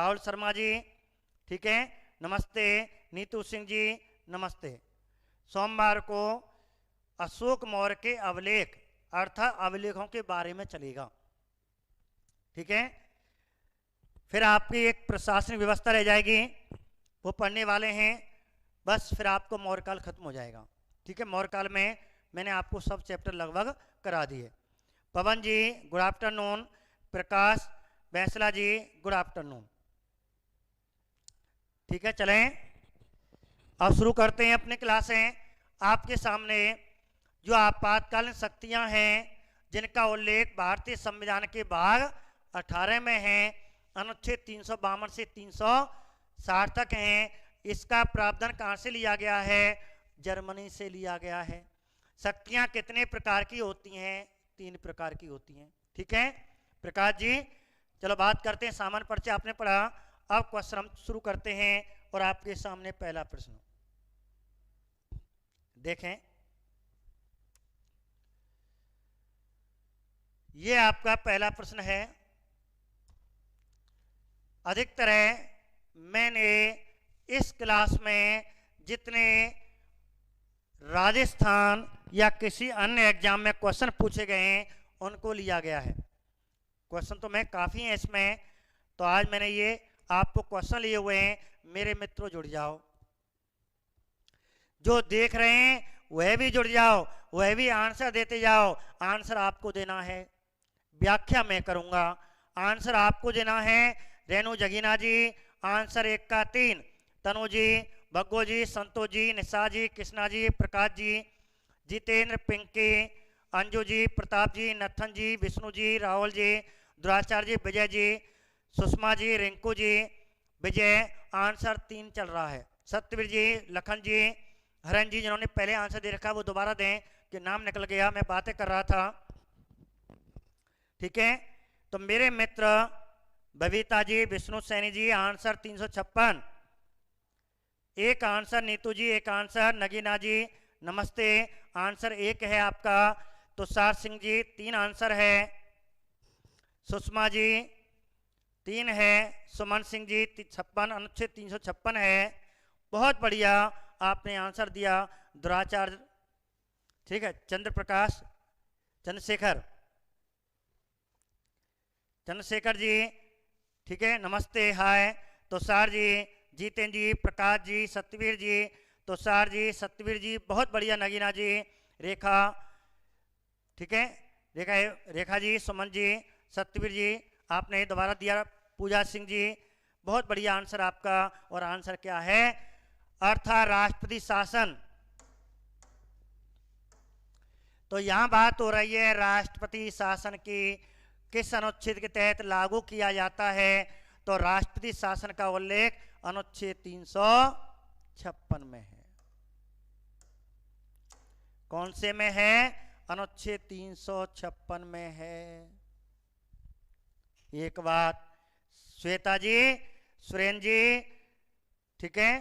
राहुल शर्मा जी, ठीक है, नमस्ते। नीतू सिंह जी, नमस्ते। सोमवार को अशोक मौर्य के अभिलेख अर्थात अभिलेखों के बारे में चलेगा, ठीक है। फिर आपकी एक प्रशासनिक व्यवस्था रह जाएगी, वो पढ़ने वाले हैं बस, फिर आपको मौर्य काल खत्म हो जाएगा, ठीक है। मौर्य काल में मैंने आपको सब चैप्टर लगभग करा दिए। पवन जी गुड आफ्टरनून, प्रकाश बैंसला जी गुड आफ्टरनून, ठीक है। चलें अब शुरू करते हैं अपनी क्लासें। आपके सामने जो आपातकालीन शक्तियां हैं जिनका उल्लेख भारतीय संविधान के भाग 18 में है, अनुच्छेद 352 से 360 तक हैं। इसका प्रावधान कहाँ से लिया गया है? जर्मनी से लिया गया है। शक्तियां कितने प्रकार की होती हैं? 3 प्रकार की होती हैं, ठीक है। प्रकाश जी चलो बात करते हैं, सामान्य परिचय आपने पढ़ा, अब क्वेश्चन हम शुरू करते हैं। और आपके सामने पहला प्रश्न देखें, ये आपका पहला प्रश्न है। अधिकतर मैंने इस क्लास में जितने राजस्थान या किसी अन्य एग्जाम में क्वेश्चन पूछे गए हैं उनको लिया गया है। क्वेश्चन तो मैं काफ़ी हैं इसमें, तो आज मैंने ये आपको क्वेश्चन लिए हुए हैं। मेरे मित्रों जुड़ जाओ, जो देख रहे हैं वह भी जुड़ जाओ, वह भी आंसर देते जाओ। आंसर आपको देना है, व्याख्या मैं करूंगा, आंसर आपको देना है। रेणु जगीना जी आंसर 1 का 3, तनु जी, भग्गो जी, संतोष जी, निशा जी, कृष्णा जी, प्रकाश जी, जितेंद्र, पिंकी, अंजू जी, प्रताप जी, नथन जी, विष्णु जी, राहुल जी, दुराचार्य जी, विजय जी, सुषमा जी, रिंकू जी, विजय आंसर 3 चल रहा है। सत्यवीर जी, लखन जी, हरण जी, जिन्होंने पहले आंसर दे रखा वो दोबारा दें कि नाम निकल गया, मैं बातें कर रहा था, ठीक है। तो मेरे मित्र बबीता जी, विष्णु सैनी जी आंसर 356, एक आंसर नीतू जी, एक आंसर नगीना जी, नमस्ते। आंसर 1 है आपका। तुषार सिंह जी 3 आंसर है, सुषमा जी 3 है, सुमन सिंह जी 56, अनुच्छेद 356 है। बहुत बढ़िया आपने आंसर दिया। दुराचार्य, ठीक है। चंद्र प्रकाश, चंद्रशेखर, चंद्रशेखर जी, ठीक है, नमस्ते, हाय। तुषार जी, जीतेंद्र जी, प्रकाश जी, सत्यवीर जी, तुषार जी, सत्यवीर जी, बहुत बढ़िया। नगीना जी, रेखा, ठीक है, रेखा जी, सुमन जी, सत्यवीर जी, आपने दोबारा दिया। पूजा सिंह जी, बहुत बढ़िया आंसर आपका। और आंसर क्या है? अर्थात राष्ट्रपति शासन। तो यहां बात हो रही है राष्ट्रपति शासन की किस अनुच्छेद के तहत लागू किया जाता है। तो राष्ट्रपति शासन का उल्लेख अनुच्छेद 356 में है। कौन से में है? अनुच्छेद 356 में है। एक बात, श्वेता जी, सुरेन जी, ठीक है,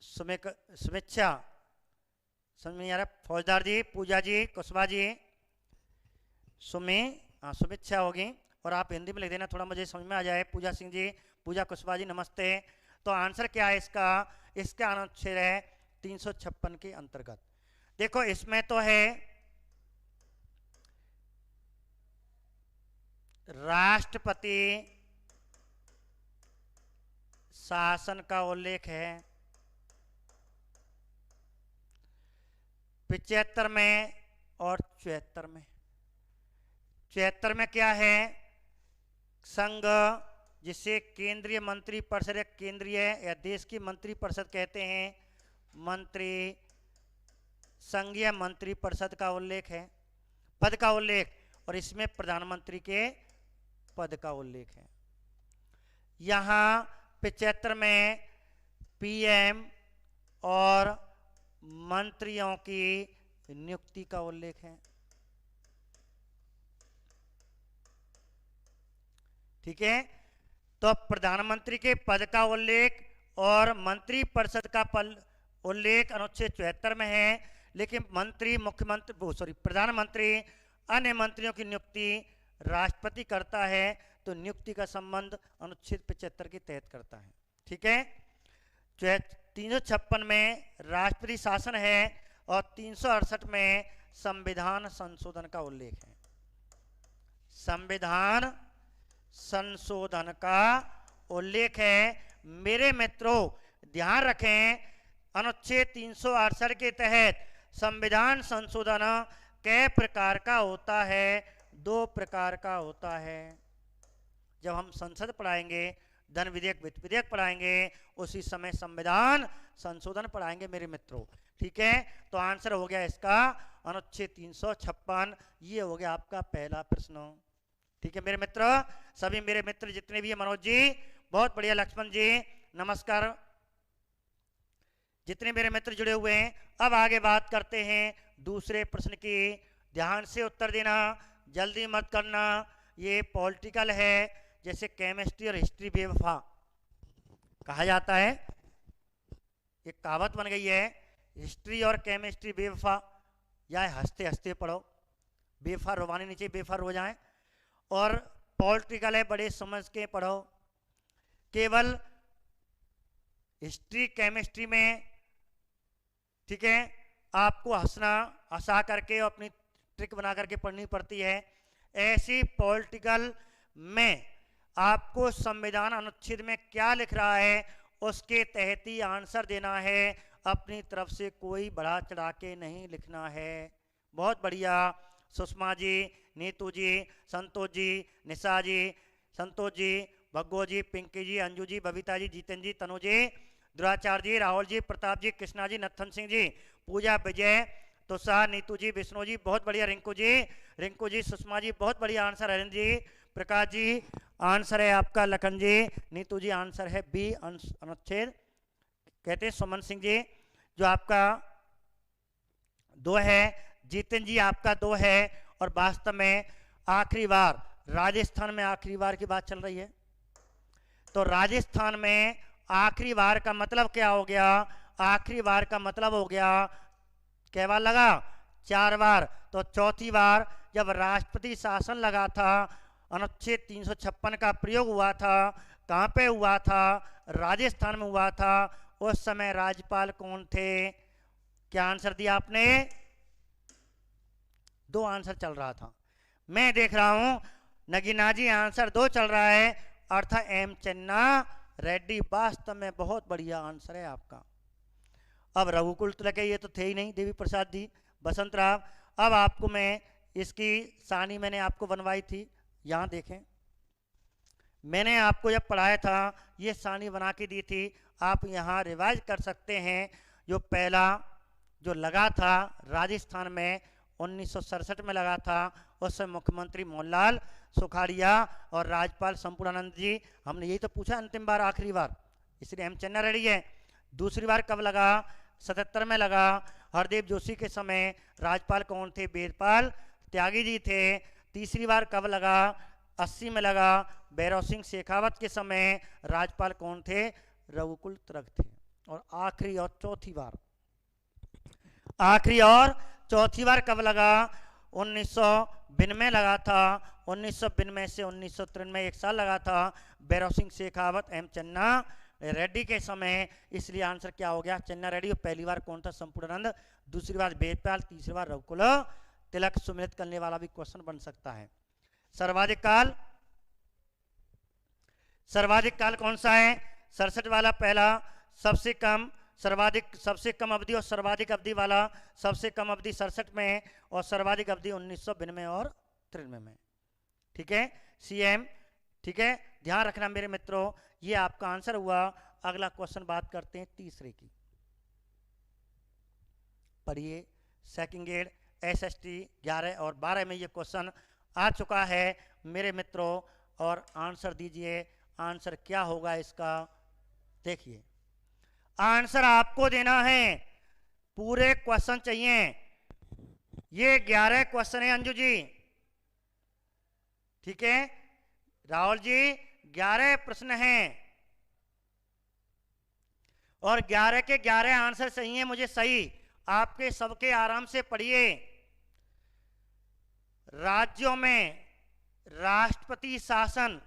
समीक्षा, समझ में आ रहा, फौजदार जी, पूजा जी, कुशवा जी, सुमिच्छा होगी। और आप हिंदी में लिख देना, थोड़ा मुझे समझ में आ जाए। पूजा सिंह जी, पूजा कुशवा जी, नमस्ते। तो आंसर क्या है इसका? इसका अनुच्छेद है 356 के अंतर्गत। देखो इसमें तो है राष्ट्रपति शासन का उल्लेख है 75 में और 74 में। 74 में क्या है? संघ, जिसे केंद्रीय मंत्री परिषद या केंद्रीय या देश की मंत्री परिषद कहते हैं, मंत्री संघीय मंत्री परिषद का उल्लेख है, पद का उल्लेख। और इसमें प्रधानमंत्री के पद का उल्लेख है। यहाँ 75 में पीएम और मंत्रियों की नियुक्ति का उल्लेख है, ठीक है। तो प्रधानमंत्री के पद का उल्लेख और मंत्री परिषद का उल्लेख अनुच्छेद 74 में है। लेकिन मंत्री, मुख्यमंत्री, प्रधानमंत्री, अन्य मंत्रियों की नियुक्ति राष्ट्रपति करता है। तो नियुक्ति का संबंध अनुच्छेद 75 के तहत करता है। ठीक है, 356 में राष्ट्रपति शासन है और 368 में संविधान संशोधन का उल्लेख है। संविधान संशोधन का उल्लेख है। मेरे मित्रों ध्यान रखें, अनुच्छेद 368 के तहत संविधान संशोधन कै प्रकार का होता है? 2 प्रकार का होता है। जब हम संसद पढ़ाएंगे, धन विधेयक, वित्त विधेयक पढ़ाएंगे, उसी समय संविधान संशोधन पढ़ाएंगे मेरे मित्रों। ठीक है, तो आंसर हो गया इसका अनुच्छेद 356। ये हो गया आपका पहला प्रश्न। ठीक है मेरे मित्र, सभी मेरे मित्र जितने भी हैं, मनोज जी बहुत बढ़िया, लक्ष्मण जी नमस्कार, जितने मेरे मित्र जुड़े हुए हैं। अब आगे बात करते हैं दूसरे प्रश्न की। ध्यान से उत्तर देना, जल्दी मत करना। ये पॉलिटिकल है, जैसे केमिस्ट्री और हिस्ट्री बेवफा कहा जाता है, एक कहावत बन गई है, हिस्ट्री और केमिस्ट्री बेवफा, या हंसते हंसते पढ़ो, बेवफा रोवानी नीचे बेवफा रो जाए। और पॉलिटिकल है, बड़े समझ के पढ़ो। केवल हिस्ट्री केमिस्ट्री में, ठीक है, आपको हंसा करके और अपनी ट्रिक बना करके पढ़नी पड़ती है। ऐसी पॉलिटिकल में आपको संविधान अनुच्छेद में क्या लिख रहा है उसके तहत ही आंसर देना है, अपनी तरफ से कोई बढ़ा चढ़ा के नहीं लिखना है। बहुत बढ़िया, सुषमा जी, नीतू जी, संतोष जी, निशा जी, संतोष जी, भग्गो जी, पिंकी जी, अंजू जी, बबीता जी, जीतन जी, तनु जी, दुराचार्य जी, राहुल जी, प्रताप जी, कृष्णा जी, नत्थन सिंह जी, पूजा, विजय, तुषार, नीतू जी, विष्णु जी बहुत बढ़िया, रिंकू जी, सुषमा जी बहुत बढ़िया आंसर, हरिंद्र जी, प्रकाश जी आंसर है आपका, लखन जी, नीतू जी आंसर है बी अनुच्छेद कहते हैं, सुमन सिंह जी जो आपका 2 है, जीतन जी आपका 2 है। और वास्तव में आखिरी बार राजस्थान में आखिरी बार की बात चल रही है, तो राजस्थान में आखिरी बार का मतलब क्या हो गया? आखिरी बार का मतलब हो गया, कै बार लगा? 4 बार। तो चौथी बार जब राष्ट्रपति शासन लगा था, अनुच्छेद 356 का प्रयोग हुआ था, कहां पे हुआ था? राजस्थान में हुआ था। उस समय राज्यपाल कौन थे? क्या आंसर दिया आपने? 2 आंसर चल रहा था, मैं देख रहा हूं नगीना जी आंसर 2 चल रहा है, अर्थात एम चन्ना रेड्डी। वास्तव में बहुत बढ़िया आंसर है आपका। अब रघुकुल तिलक ये तो थे ही नहीं, देवी प्रसाद जी, बसंत राव। अब आपको मैं इसकी सानी मैंने आपको बनवाई थी, यहाँ देखें, मैंने आपको जब पढ़ाया था ये सानी बना के दी थी, आप यहाँ रिवाइज कर सकते हैं। जो पहला जो लगा था राजस्थान में 1967 में लगा था, उस समय मुख्यमंत्री मोहनलाल सुखाड़िया और राज्यपाल संपूर्णानंद जी। हमने यही तो पूछा अंतिम बार, आखिरी बार, इसलिए हम चन्ना रेड्डी है। दूसरी बार कब लगा? 77 में लगा, हरदेव जोशी के समय। राज्यपाल कौन थे? वेदपाल त्यागी जी थे। तीसरी बार कब लगा? 80 में लगा, भैरव सिंह शेखावत के समय। राज्यपाल कौन थे? रघुकुल तिलक थे। और आखिरी और चौथी बार कब लगा? 1992 में लगा था। 1992 से 1993 1 साल लगा था, भैरव सिंह शेखावत एम चन्ना रेड्डी के समय। इसलिए आंसर क्या हो गया? चन्ना रेड्डी। और पहली बार कौन था? संपूर्णानंद। दूसरी बार वेदपाल, तीसरी बार रघुकुल तिलक। सुमिलित करने वाला भी क्वेश्चन बन सकता है। सर्वाधिक काल कौन सा है? 67 वाला पहला, सबसे कम सबसे कम अवधि और सर्वाधिक अवधि वाला। सबसे कम अवधि 67 में और सर्वाधिक अवधि 1992 और 93 में। ठीक है, सीएम। ठीक है, ध्यान रखना मेरे मित्रों, ये आपका आंसर हुआ। अगला क्वेश्चन बात करते हैं तीसरे की। पढ़िए, सेकंड ग्रेड एसएसटी 11 और 12 में ये क्वेश्चन आ चुका है मेरे मित्रों, और आंसर दीजिए। आंसर क्या होगा इसका? देखिए, आंसर आपको देना है, पूरे क्वेश्चन चाहिए। ये 11 क्वेश्चन है अंजू जी, ठीक है राहुल जी, 11 प्रश्न हैं और 11 के 11 आंसर सही हैं। मुझे सही, आपके सबके आराम से पढ़िए। राज्यों में राष्ट्रपति शासन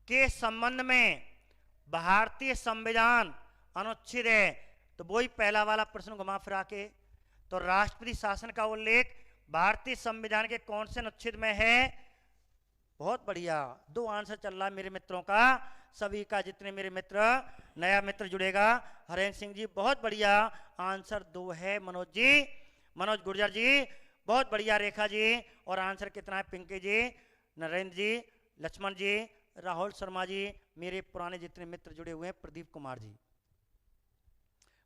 के संबंध में भारतीय संविधान अनुच्छेद है, तो वही पहला वाला प्रश्न घुमा फिरा के, तो राष्ट्रपति शासन का उल्लेख भारतीय संविधान के कौन से अनुच्छेद में है? बहुत बढ़िया, 2 आंसर चल रहा है मेरे मित्रों का, सभी का, जितने मेरे मित्र, नया मित्र जुड़ेगा, हरेंद्र सिंह जी बहुत बढ़िया, आंसर 2 है। मनोज जी, मनोज गुर्जर जी बहुत बढ़िया, रेखा जी, और आंसर कितना है? पिंकी जी, नरेंद्र जी, लक्ष्मण जी, राहुल शर्मा जी, मेरे पुराने जितने मित्र जुड़े हुए हैं, प्रदीप कुमार जी,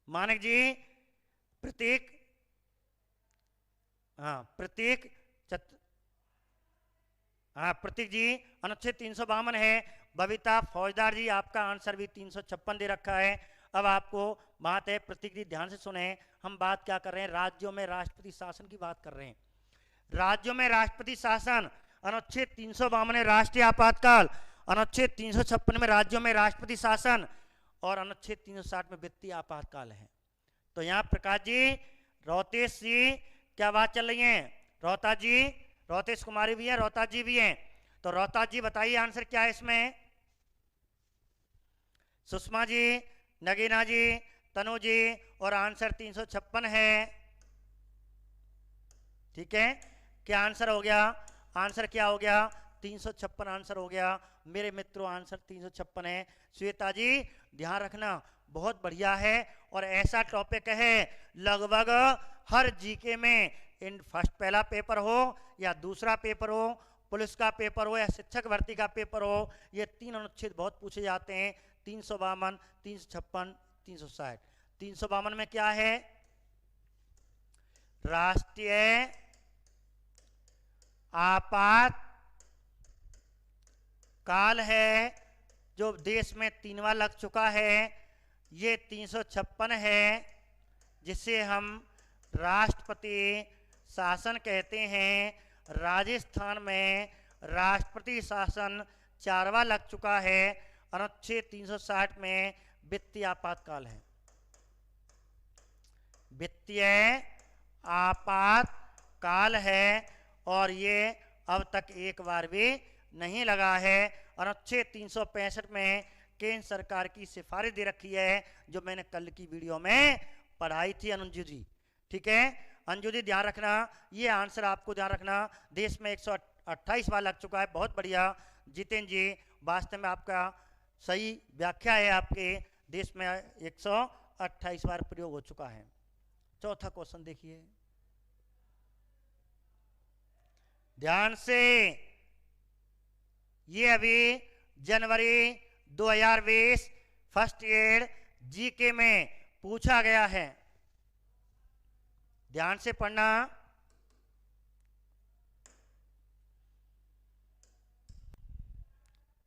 मानक जी, प्रतीक, हाँ प्रतीक हाँ प्रतीक जी, अनुच्छेद 352 है। बबीता फौजदार जी, आपका आंसर भी 356 दे रखा है। अब आपको बात है, प्रतीक जी ध्यान से सुने, हम बात क्या कर रहे हैं? राज्यों में राष्ट्रपति शासन की बात कर रहे हैं। राज्यों में राष्ट्रपति शासन, अनुच्छेद 352 में राष्ट्रीय आपातकाल, अनुच्छेद 356 में राज्यों में राष्ट्रपति शासन, और अनुच्छेद 360 में वित्तीय आपातकाल है। तो यहाँ प्रकाश जी, रोहतेश जी, क्या बात चल रही है? रोहताज जी, रोहतेश कुमारी भी है, रोहताज जी भी हैं, तो रोहताज जी बताइए आंसर क्या है इसमें? सुषमा जी, नगीना जी, तनु जी, और आंसर 356 है। ठीक है, क्या आंसर हो गया? आंसर क्या हो गया? 356 आंसर हो गया मेरे मित्रों, आंसर 356 है। श्वेता जी ध्यान रखना, बहुत बढ़िया है, और ऐसा टॉपिक है लगभग हर जीके में, इन फर्स्ट पहला पेपर हो या दूसरा पेपर हो, पुलिस का पेपर हो या शिक्षक भर्ती का पेपर हो, ये 3 अनुच्छेद बहुत पूछे जाते हैं, 352, 356, 360। 352 में क्या है? राष्ट्रीय आपात काल है, जो देश में 3 बार लग चुका है, ये 356 है, जिसे हम राष्ट्रपति शासन कहते हैं। राजस्थान में राष्ट्रपति शासन 4 बार लग चुका है, अनुच्छेद 360 में वित्तीय आपातकाल है। वित्तीय आपातकाल है, और ये अब तक एक बार भी नहीं लगा है। अनुच्छेद 365 में केंद्र सरकार की सिफारिश दे रखी है, जो मैंने कल की वीडियो में पढ़ाई थी अंजू जी। ठीक है अंजू जी, ध्यान रखना, ये आंसर आपको ध्यान रखना। देश में 128 बार लग चुका है, बहुत बढ़िया जितेंद्र जी, वास्तव में आपका सही व्याख्या है, आपके देश में 128 बार प्रयोग हो चुका है। चौथा क्वेश्चन देखिए ध्यान से, ये अभी जनवरी 2020 फर्स्ट ईयर जीके में पूछा गया है, ध्यान से पढ़ना।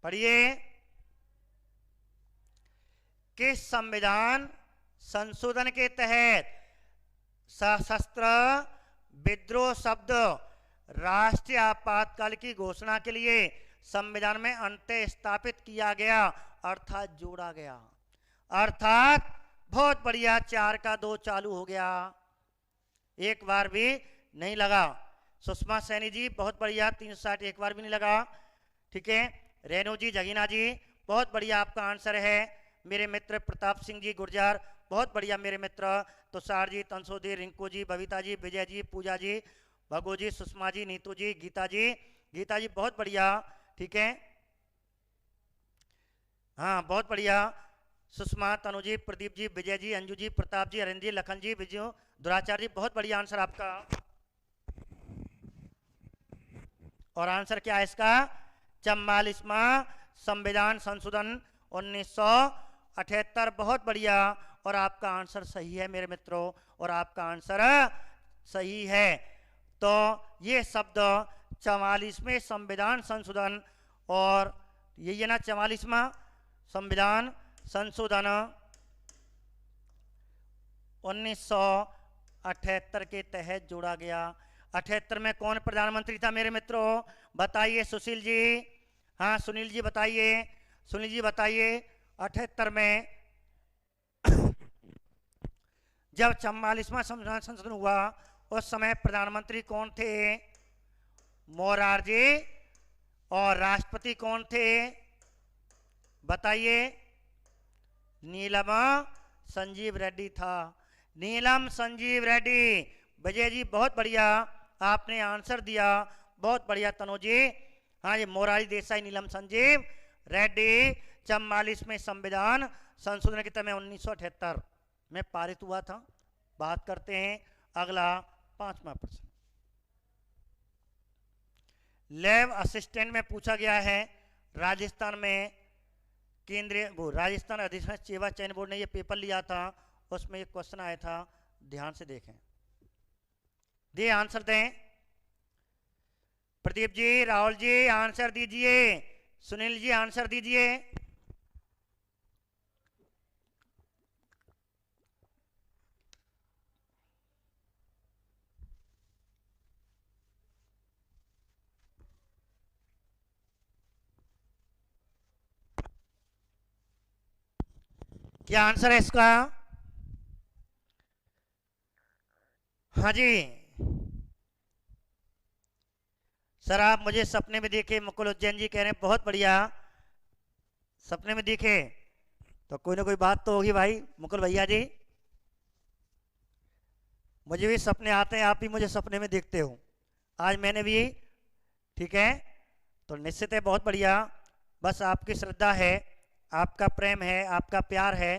पढ़िए, किस संविधान संशोधन के तहत सशस्त्र विद्रोह शब्द राष्ट्रीय आपातकाल की घोषणा के लिए संविधान में अंत्य स्थापित किया गया, अर्थात जोड़ा गया? अर्थात बहुत बढ़िया, 4 का 2 चालू हो गया, एक बार भी नहीं लगा। सुषमा सैनी जी बहुत बढ़िया, 360 एक बार भी नहीं लगा। ठीक है, रेणु जी, जगीना जी बहुत बढ़िया, आपका आंसर है। मेरे मित्र प्रताप सिंह जी गुर्जर बहुत बढ़िया मेरे मित्र, तुषार जी, तंसोदी, रिंकू जी, बबीता जी, विजय जी, पूजा जी, भगो जी, सुषमा जी, नीतू जी, गीता जी बहुत बढ़िया। ठीक है, हाँ बहुत बढ़िया, सुषमा, तनु जी, प्रदीप जी, विजय जी, अंजू जी, प्रताप जी, हरेंद्र जी, लखन जी, विजय, दुराचार्य जी बहुत बढ़िया आंसर आपका। और आंसर क्या है इसका? 44वां संविधान संशोधन 1978, बहुत बढ़िया, और आपका आंसर सही है मेरे मित्रों, और आपका आंसर सही है। तो ये शब्द 44वें संविधान संशोधन, और यही है ना 44वां संविधान संशोधन 1978 के तहत जोड़ा गया। 78 में कौन प्रधानमंत्री था मेरे मित्रों? बताइए सुशील जी, हाँ सुनील जी बताइए, सुनील जी बताइए। 78 में जब 44वां संविधान संशोधन हुआ, उस समय प्रधानमंत्री कौन थे? मोरारजी। और राष्ट्रपति कौन थे? बताइए। नीलम संजीव रेड्डी था। नीलम संजीव रेड्डी। विजय जी बहुत बढ़िया, आपने आंसर दिया, बहुत बढ़िया। तनु जी, हाँ ये मोरारी देसाई नीलम संजीव रेड्डी 44 में संविधान संशोधन के तहत 1978 में पारित हुआ था। बात करते हैं अगला 5वां प्रश्न। लैब असिस्टेंट में पूछा गया है, राजस्थान में केंद्रीय राजस्थान अधिशासी सेवा चयन बोर्ड ने ये पेपर लिया था, उसमें ये क्वेश्चन आया था, ध्यान से देखें, दे आंसर दें। प्रदीप जी, राहुल जी आंसर दीजिए, सुनील जी आंसर दीजिए। क्या आंसर है इसका? हाँ जी सर, आप मुझे सपने में देखे, मुकुल उज्जैन जी कह रहे हैं बहुत बढ़िया, सपने में देखे तो कोई ना कोई बात तो होगी भाई। मुकुल भैया जी, मुझे भी सपने आते हैं, आप भी मुझे सपने में देखते हो, आज मैंने भी, ठीक है, तो निश्चित है बहुत बढ़िया। बस आपकी श्रद्धा है, आपका प्रेम है, आपका प्यार है,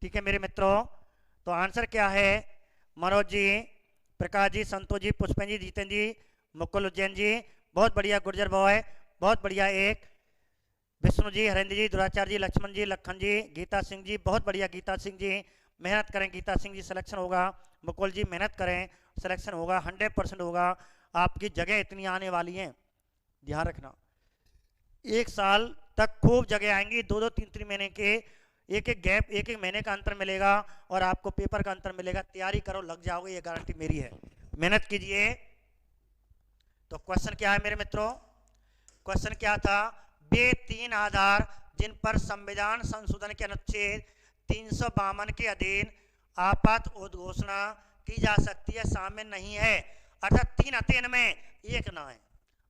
ठीक है मेरे मित्रों। तो आंसर क्या है? मनोज जी, प्रकाश जी, संतोष जी, पुष्पेन जी, जीतेंद्र जी, मुकुल उज्जैन जी बहुत बढ़िया, गुर्जर बॉय बहुत बढ़िया, एक विष्णु जी, हरेंद्र जी, दुराचार्य जी, लक्ष्मण जी, लखन जी, गीता सिंह जी बहुत बढ़िया, गीता सिंह जी मेहनत करें, गीता सिंह जी सिलेक्शन होगा। मुकुल जी मेहनत करें, सिलेक्शन होगा, 100% होगा, आपकी जगह इतनी आने वाली हैं, ध्यान रखना। एक साल तक खूब जगह आएंगी, 2-2, 3-3 महीने के एक एक गैप, एक एक महीने का अंतर मिलेगा और आपको पेपर का अंतर मिलेगा। तैयारी करो, लग जाओगे, ये गारंटी मेरी है, मेहनत कीजिए। तो क्वेश्चन क्या है मेरे मित्रों? क्वेश्चन क्या था? वे 3 आधार जिन पर संविधान संशोधन के अनुच्छेद 352 के अधीन आपात उद्घोषणा की जा सकती है शामिल नहीं है, अर्थात 3 आते हैं में एक ना है।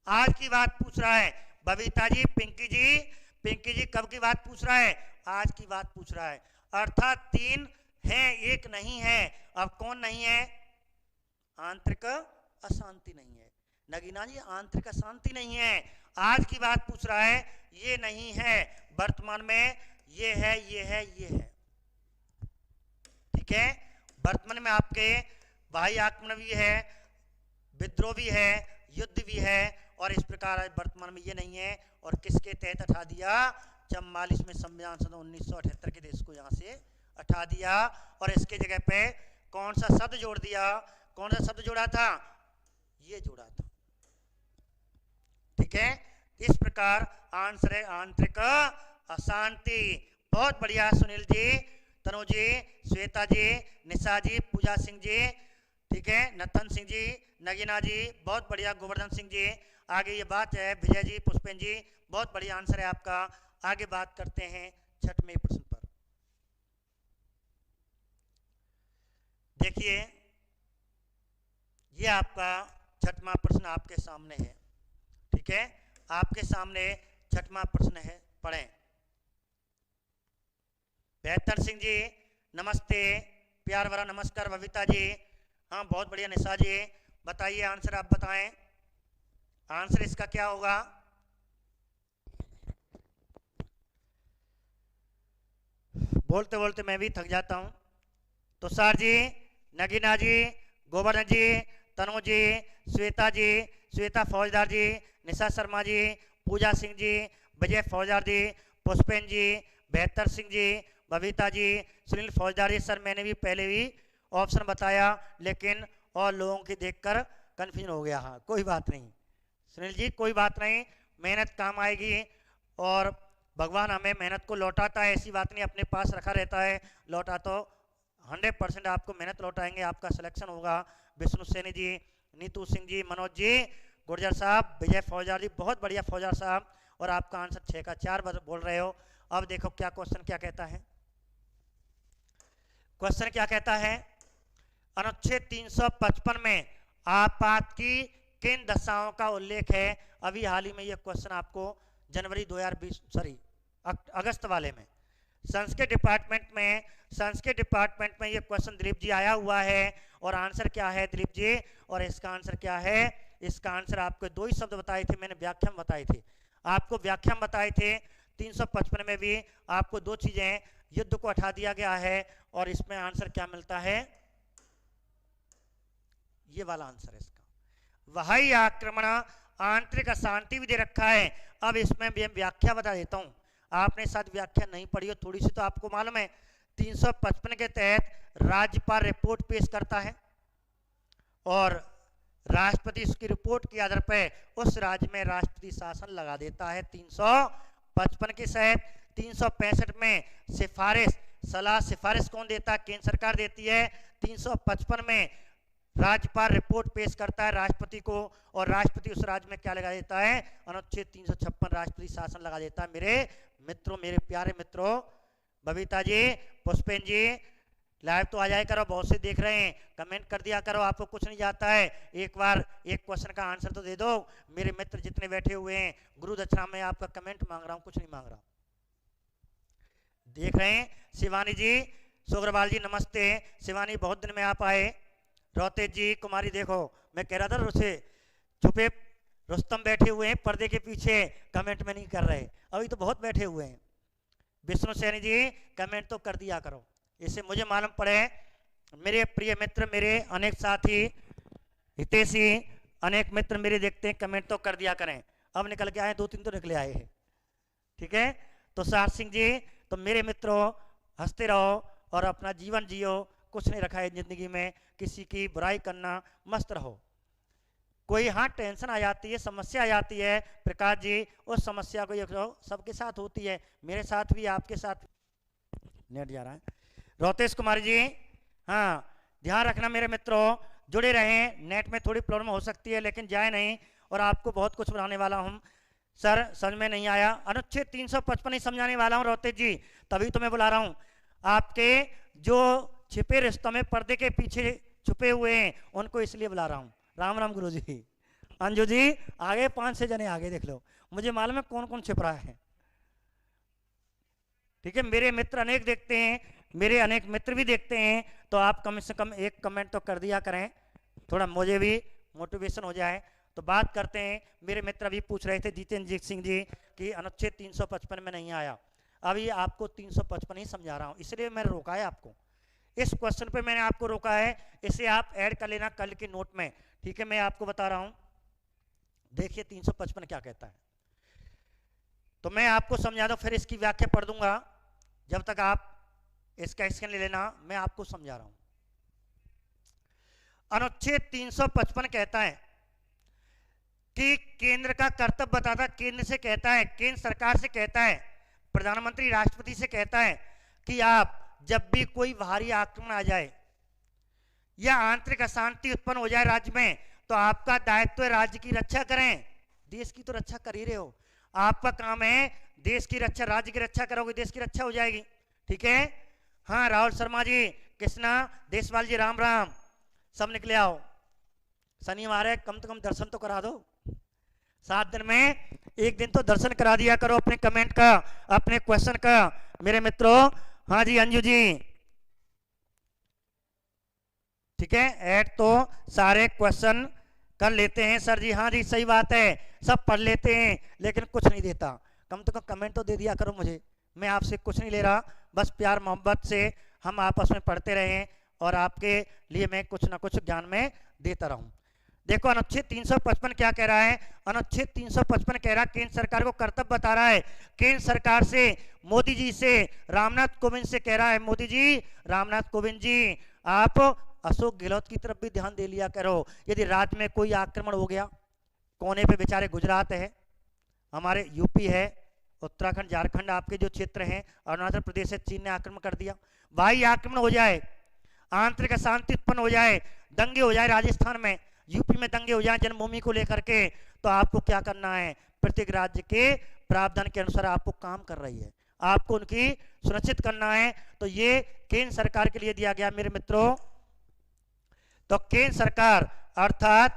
आज की बात पूछ रहा है बबीता जी, पिंकी जी कब की बात पूछ रहा है? आज की बात पूछ रहा है, अर्थात 3 है, एक नहीं है। अब कौन नहीं है? आंतरिक अशांति नहीं है। नगीना जी आंतरिक अशांति नहीं है, आज की बात पूछ रहा है, ये नहीं है, वर्तमान में ये है, ये है, ये है, ठीक है। वर्तमान में आपके बाह्य आक्रमण भी है, विद्रोह भी है, युद्ध भी है, और इस प्रकार वर्तमान में ये नहीं है। और किसके तहत हटा दिया? 44 में संविधान संशोधन 1978 के देश को यहां से हटा दिया। और इसके जगह पे कौन सा शब्द जोड़ दिया? कौन सा शब्द जोड़ा था? ये जोड़ा था, ठीक है। इस प्रकार आंसर है आंतरिक अशांति। बहुत बढ़िया सुनील जी, तनु जी, श्वेता जी, निशा जी, पूजा सिंह जी, ठीक है, नथन सिंह जी, नगीना जी बहुत बढ़िया, गोवर्धन सिंह जी। आगे ये बात है विजय जी, पुष्पेन जी बहुत बढ़िया आंसर है आपका। आगे बात करते हैं 6वें प्रश्न पर। देखिए ये आपका 6वां प्रश्न आपके सामने है, ठीक है, आपके सामने 6वां प्रश्न है, पढ़ें। बेहतर सिंह जी नमस्ते, प्यार भरा नमस्कार। बबीता जी हाँ बहुत बढ़िया। निशा जी बताइए आंसर, आप बताएं आंसर इसका क्या होगा? बोलते बोलते मैं भी थक जाता हूं। तुषार जी, नगीना जी, गोवर्धन जी, तनु जी, श्वेता जी, श्वेता फौजदार जी, निशा शर्मा जी, पूजा सिंह जी, विजय फौजदार जी, पुष्पेन जी, बेहतर सिंह जी, बबीता जी, सुनील फौजदार जी। सर मैंने भी पहले भी ऑप्शन बताया, लेकिन और लोगों की देखकर कंफ्यूजन हो गया। हाँ कोई बात नहीं सुनील जी, कोई बात नहीं, मेहनत काम आएगी और भगवान हमें मेहनत को लौटाता है, ऐसी बात नहीं, अपने पास रखा रहता है, लौटा तो 100% आपको मेहनत लौटाएंगे, आपका सिलेक्शन होगा। विष्णु सैनी जी, नीतू सिंह जी, मनोज जी, गुर्जर साहब, विजय फौजदार जी बहुत बढ़िया फौजदार साहब। और आपका आंसर 6 का 4 बोल रहे हो। अब देखो क्या क्वेश्चन क्या कहता है। क्वेश्चन क्या कहता है? अनुच्छेद 355 में आपात की किन दशाओं का उल्लेख है? अभी हाल ही में यह क्वेश्चन आपको जनवरी 2020 सॉरी अगस्त वाले में। संस्कृत डिपार्टमेंट में ये क्वेश्चन दिलीप जी आया हुआ है। और आंसर क्या है दिलीप जी? और इसका आंसर क्या है? इसका आंसर आपको दो ही शब्द बताए थे मैंने, व्याख्या में बताए थे आपको, व्याख्या में बताए थे। 355 में भी आपको दो चीजें, युद्ध को हटा दिया गया है और इसमें आंसर क्या मिलता है? ये वाला आंसर है इसका। वही आक्रमण आंतरिक अशांति भी दे रखा है। अब इसमें भी व्याख्या बता देता हूं, आपने शायद व्याख्या नहीं पढ़ी हो, थोड़ी सी तो आपको मालूम है। 355 के तहत राज्यपाल रिपोर्ट पेश करता है और राष्ट्रपति उसकी रिपोर्ट के आधार पर उस राज्य में राष्ट्रपति शासन लगा देता है। 355 के तहत 365 में सिफारिश, सलाह सिफारिश कौन देता है? केंद्र सरकार देती है। 355 में राज्यपाल रिपोर्ट पेश करता है राष्ट्रपति को और राष्ट्रपति उस राज्य में क्या लगा देता है? अनुच्छेद 356 राष्ट्रपति शासन लगा देता है। मेरे मित्रों, मेरे प्यारे मित्रों, बबीता जी, पुष्पेन जी, लाइव तो आ जाए करो, बहुत से देख रहे हैं, कमेंट कर दिया करो, आपको कुछ नहीं जाता है। एक बार एक क्वेश्चन का आंसर तो दे दो। मेरे मित्र जितने बैठे हुए हैं, गुरु दक्षिणा में आपका कमेंट मांग रहा हूं, कुछ नहीं मांग रहा। देख रहे हैं शिवानी जी, सोग्रवाल जी, नमस्ते। शिवानी, बहुत दिन में आप आए। रोतेज जी, कुमारी, देखो मैं कह रहा था उसे छुपे रुस्तम बैठे हुए हैं पर्दे के पीछे, कमेंट में नहीं कर रहे, अभी तो बहुत बैठे हुए हैं। विष्णु सैनी जी, कमेंट तो कर दिया करो, इससे मुझे मालूम पड़े। मेरे प्रिय मित्र, मेरे अनेक साथी, हितेशी, अनेक मित्र मेरे देखते हैं, कमेंट तो कर दिया करें। अब निकल के आए, 2-3 तो निकले आए हैं, ठीक है। तो सार सिंह जी, तो मेरे मित्रों हंसते रहो और अपना जीवन जियो, कुछ नहीं रखा है जिंदगी में, किसी की बुराई करना, मस्त रहो। कोई हाँ टेंशन आ जाती है, समस्या आ जाती है, प्रकाश जी, उस समस्या को ये सबके साथ होती है, मेरे साथ भी, आपके साथ। नेट जा रहा है। रोतेश कुमारी जी, हाँ ध्यान रखना मेरे मित्रों, जुड़े रहें, नेट में थोड़ी प्रॉब्लम हो सकती है लेकिन जाए नहीं, और आपको बहुत कुछ बनाने वाला हूँ। सर समझ में नहीं आया, अनुच्छेद 355 ही समझाने वाला हूँ रोतेश जी, तभी तो मैं बुला रहा हूँ। आपके जो छिपे रिश्तों में पर्दे के पीछे छुपे हुए हैं उनको इसलिए बुला रहा हूँ। राम राम गुरु जी। अंजू जी, आगे 5-6 जने आगे देख लो, मुझे मालूम है कौन कौन छिप रहा है, ठीक है। मेरे मित्र अनेक देखते हैं, मेरे अनेक मित्र भी देखते हैं, तो आप कम से कम एक कमेंट तो कर दिया करें, थोड़ा मुझे भी मोटिवेशन हो जाए। तो बात करते हैं, मेरे मित्र अभी पूछ रहे थे जितेंद्र सिंह जी कि अनुच्छेद 355 में नहीं आया। अभी आपको 355 ही समझा रहा हूँ, इसलिए मैंने रोका है आपको, इस क्वेश्चन पे मैंने आपको रोका है, इसे आप ऐड कर लेना कल के नोट में, ठीक है। मैं आपको बता रहा हूं, देखिए 355 क्या कहता है, तो मैं आपको समझा दूं, फिर इसकी व्याख्या पढ़ दूंगा, जब तक आप इसका स्कैन ले लेना, मैं आपको समझा रहा हूं। अनुच्छेद 355 कहता है कि केंद्र का कर्तव्य बताता, केंद्र से कहता है, केंद्र सरकार से कहता है, प्रधानमंत्री राष्ट्रपति से कहता है कि आप जब भी कोई बाहरी आक्रमण आ जाए या आंतरिक अशांति उत्पन्न हो जाए राज्य में, तो आपका दायित्व है राज्य की रक्षा करें। देश की तो रक्षा कर ही रहे हो, आपका काम है देश की रक्षा, राज्य की रक्षा करोगे देश की रक्षा हो जाएगी, ठीक है। हाँ राहुल शर्मा जी, कृष्णा, देशपाल जी, राम राम, सब निकले आओ। शनिवार है, कम से कम दर्शन तो करा दो, 7 दिन में 1 दिन तो दर्शन करा दिया करो अपने कमेंट का, अपने क्वेश्चन का, मेरे मित्रों। हाँ जी अंजू जी, ठीक है, ऐड तो सारे क्वेश्चन कर लेते हैं सर जी। हाँ जी सही बात है, सब पढ़ लेते हैं लेकिन कुछ नहीं देता, कम से कम कमेंट तो दे दिया करो मुझे, मैं आपसे कुछ नहीं ले रहा, बस प्यार मोहब्बत से हम आपस में पढ़ते रहें और आपके लिए मैं कुछ ना कुछ ज्ञान में देता रहूं। देखो अनुच्छेद 355 क्या कह रहा है, अनुच्छेद 355 कह रहा है केंद्र सरकार को कर्तव्य बता रहा है, केंद्र सरकार से, मोदी जी से, रामनाथ कोविंद से कह रहा है, मोदी जी, रामनाथ कोविंद जी, आप अशोक गहलोत की तरफ भी ध्यान दे लिया करो। यदि राज्य में कोई आक्रमण हो गया, कोने पे बेचारे गुजरात है, हमारे यूपी है, उत्तराखंड, झारखंड आपके जो क्षेत्र हैं, अरुणाचल प्रदेश से चीन ने आक्रमण कर दिया, भाई आक्रमण हो जाए, आंतरिक अशांति उत्पन्न हो जाए, दंगे हो जाए राजस्थान में, यूपी में दंगे हो जाए जन्मभूमि को लेकर के, तो आपको क्या करना है, प्रत्येक राज्य के प्रावधान के अनुसार आपको काम कर रही है, आपको उनकी सुनिश्चित करना है। तो ये केंद्र सरकार के लिए दिया गया मेरे मित्रों। तो केंद्र सरकार अर्थात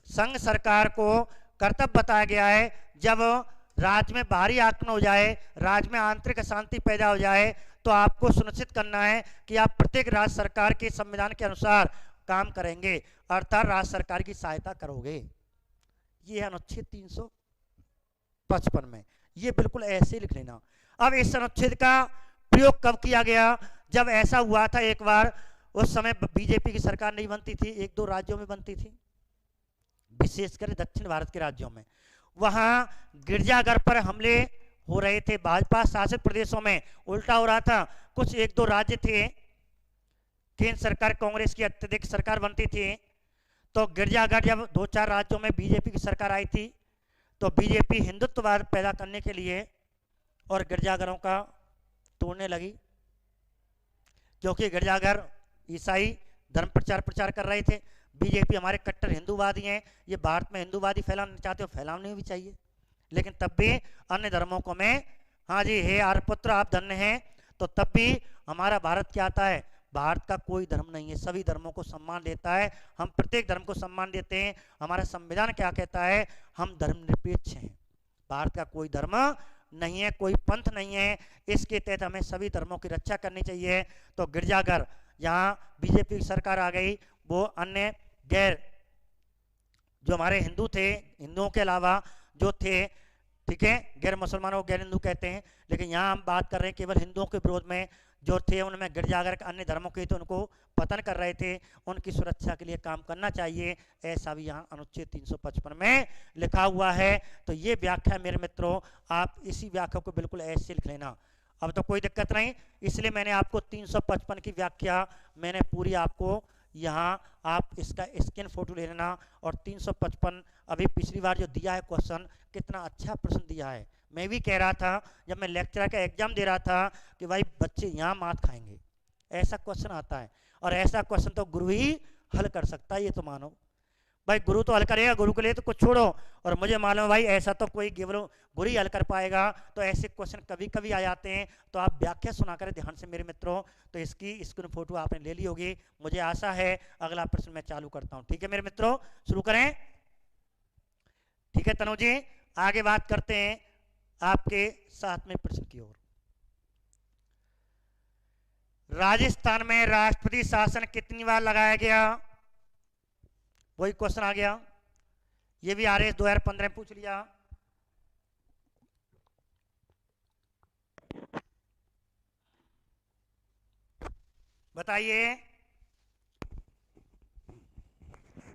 संघ सरकार को कर्तव्य बताया गया है, जब राज्य में बाहरी आक्रमण हो जाए, राज्य में आंतरिक अशांति पैदा हो जाए, तो आपको सुनिश्चित करना है कि आप प्रत्येक राज्य सरकार के संविधान के अनुसार काम करेंगे, अर्थात राज्य सरकार की सहायता करोगे। ये है अनुच्छेद 355 में, ये बिल्कुल ऐसे लिख लेना। अब इस अनुच्छेद का प्रयोग कब किया गया? जब ऐसा हुआ था एक बार, उस समय बीजेपी की सरकार नहीं बनती थी, एक दो राज्यों में बनती थी, विशेषकर दक्षिण भारत के राज्यों में। वहां गिरजाघर पर हमले हो रहे थे, भाजपा शासित प्रदेशों में उल्टा हो रहा था। कुछ एक दो राज्य थे, केंद्र सरकार कांग्रेस की अत्यधिक सरकार बनती थी, तो गिरजाघर जब दो चार राज्यों में बीजेपी की सरकार आई थी, तो बीजेपी हिंदुत्ववाद पैदा करने के लिए और गिरजाघरों का तोड़ने लगी, क्योंकि गिरजाघर ईसाई धर्म प्रचार कर रहे थे। बीजेपी हमारे कट्टर हिंदूवादी हैं, ये भारत में हिंदूवादी फैलाना चाहते हो, फैलाने भी चाहिए, लेकिन तब भी अन्य धर्मों को में, हाँ जी, हे आर्यपुत्र आप धन्य हैं, तो तब भी हमारा भारत क्या आता है? भारत का कोई धर्म नहीं है, सभी धर्मों को सम्मान देता है, हम प्रत्येक धर्म को सम्मान देते हैं। हमारा संविधान क्या कहता है? हम धर्मनिरपेक्ष हैं, भारत का कोई धर्म नहीं है, कोई पंथ नहीं है, इसके तहत हमें सभी धर्मों की रक्षा करनी चाहिए। तो गिरजाघर जहाँ बीजेपी की सरकार आ गई, वो अन्य गैर जो हमारे हिंदू थे, हिंदुओं के अलावा जो थे, ठीक है, गैर मुसलमानों को गैर हिंदू कहते हैं, लेकिन यहाँ हम बात कर रहे हैं केवल हिंदुओं के विरोध में जो थे, उनमें गिरजाघर के अन्य धर्मों के थे, उनको पतन कर रहे थे, उनकी सुरक्षा के लिए काम करना चाहिए, ऐसा भी यहाँ अनुच्छेद 355 में लिखा हुआ है। तो ये व्याख्या मेरे मित्रों, आप इसी व्याख्या को बिल्कुल ऐसे लिख लेना, अब तो कोई दिक्कत नहीं। इसलिए मैंने आपको 355 की व्याख्या मैंने पूरी आपको यहाँ, आप इसका स्कैन फोटो ले लेना। और 355 अभी पिछली बार जो दिया है क्वेश्चन, कितना अच्छा प्रश्न दिया है। मैं भी कह रहा था जब मैं लेक्चर का एग्जाम दे रहा था कि भाई बच्चे यहाँ मात खाएंगे, ऐसा क्वेश्चन आता है, और ऐसा क्वेश्चन तो गुरु ही हल कर सकता है, ये तो मानो भाई, गुरु तो हल करेगा, गुरु के लिए तो कुछ छोड़ो। और मुझे मालूम है भाई ऐसा तो कोई केवल गुरु ही हल कर पाएगा। तो ऐसे क्वेश्चन कभी कभी आ जाते हैं, तो आप व्याख्या सुना करें ध्यान से मेरे मित्रों। तो इसकी स्क्रीन फोटो आपने ले ली होगी, मुझे आशा है। अगला प्रश्न मैं चालू करता हूं, ठीक है मेरे मित्रों, शुरू करें। ठीक है तनु जी, आगे बात करते हैं आपके 7वें प्रश्न की ओर। राजस्थान में राष्ट्रपति शासन कितनी बार लगाया गया? वही क्वेश्चन आ गया, ये भी आरएस 2015 में पूछ लिया। बताइए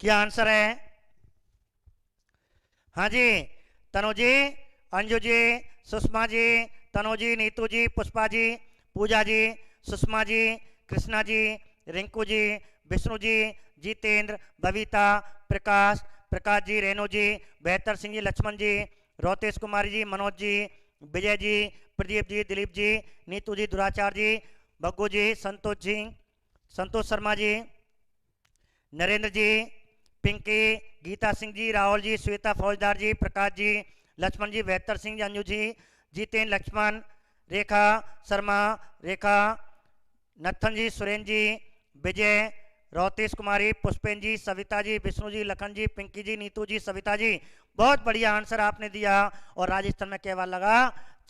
क्या आंसर है? हाँ जी, तनु जी, अंजू जी, सुषमा जी, तनु जी, नीतू जी, पुष्पा जी, पूजा जी, सुषमा जी, कृष्णा जी, रिंकू जी, विष्णु जी, जितेंद्र, बबीता, प्रकाश, प्रकाश जी, रेणु जी, बेहतर सिंह जी, लक्ष्मण जी, रोतेश कुमारी जी, मनोज जी, विजय जी, प्रदीप जी, दिलीप जी, नीतू जी, दुराचार जी, बग्गू जी, संतोष जी, संतोष शर्मा जी, नरेंद्र जी, पिंकी, गीता सिंह जी, राहुल जी, श्वेता फौजदार जी, प्रकाश जी, लक्ष्मण जी, बेहतर सिंह जी, अंजू जी, जितेंद्र, लक्ष्मण, रेखा शर्मा, रेखा, नथन जी, सुरेंद्र जी, विजय, रोतेश कुमारी, पुष्पेन जी, सविता जी, विष्णु जी, लखन जी, पिंकी जी, नीतू जी, सविता जी, बहुत बढ़िया आंसर आपने दिया। और राजस्थान में क्या बार लगा?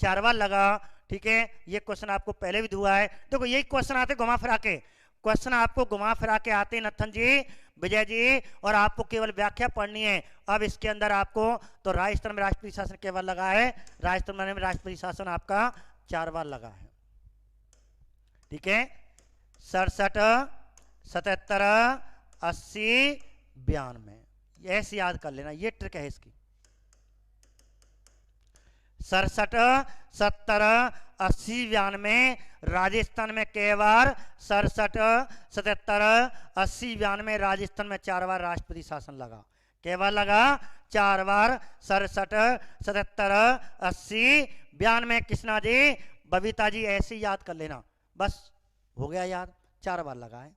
4 बार लगा। ठीक है, ये क्वेश्चन आपको पहले भी हुआ है। देखो यही क्वेश्चन आते घुमा फिरा के, क्वेश्चन आपको घुमा फिरा के आते नथन जी, विजय जी, और आपको केवल व्याख्या पढ़नी है। अब इसके अंदर आपको तो राजस्थान में राष्ट्रपति शासन केवल लगा है, राजस्थान में राष्ट्रपति शासन आपका 4 बार लगा है। ठीक है, 67, 77, 80, 92, ऐसे याद कर लेना, ये ट्रिक है इसकी। 67, 70, 80, 92 राजस्थान में कई बार? 67, 77, 80, 92 राजस्थान में 4 बार राष्ट्रपति शासन लगा। कई बार लगा? 4 बार। 67, 77, 80, 92 कृष्णा जी, बबीता जी, ऐसे याद कर लेना, बस हो गया याद, 4 बार लगा है।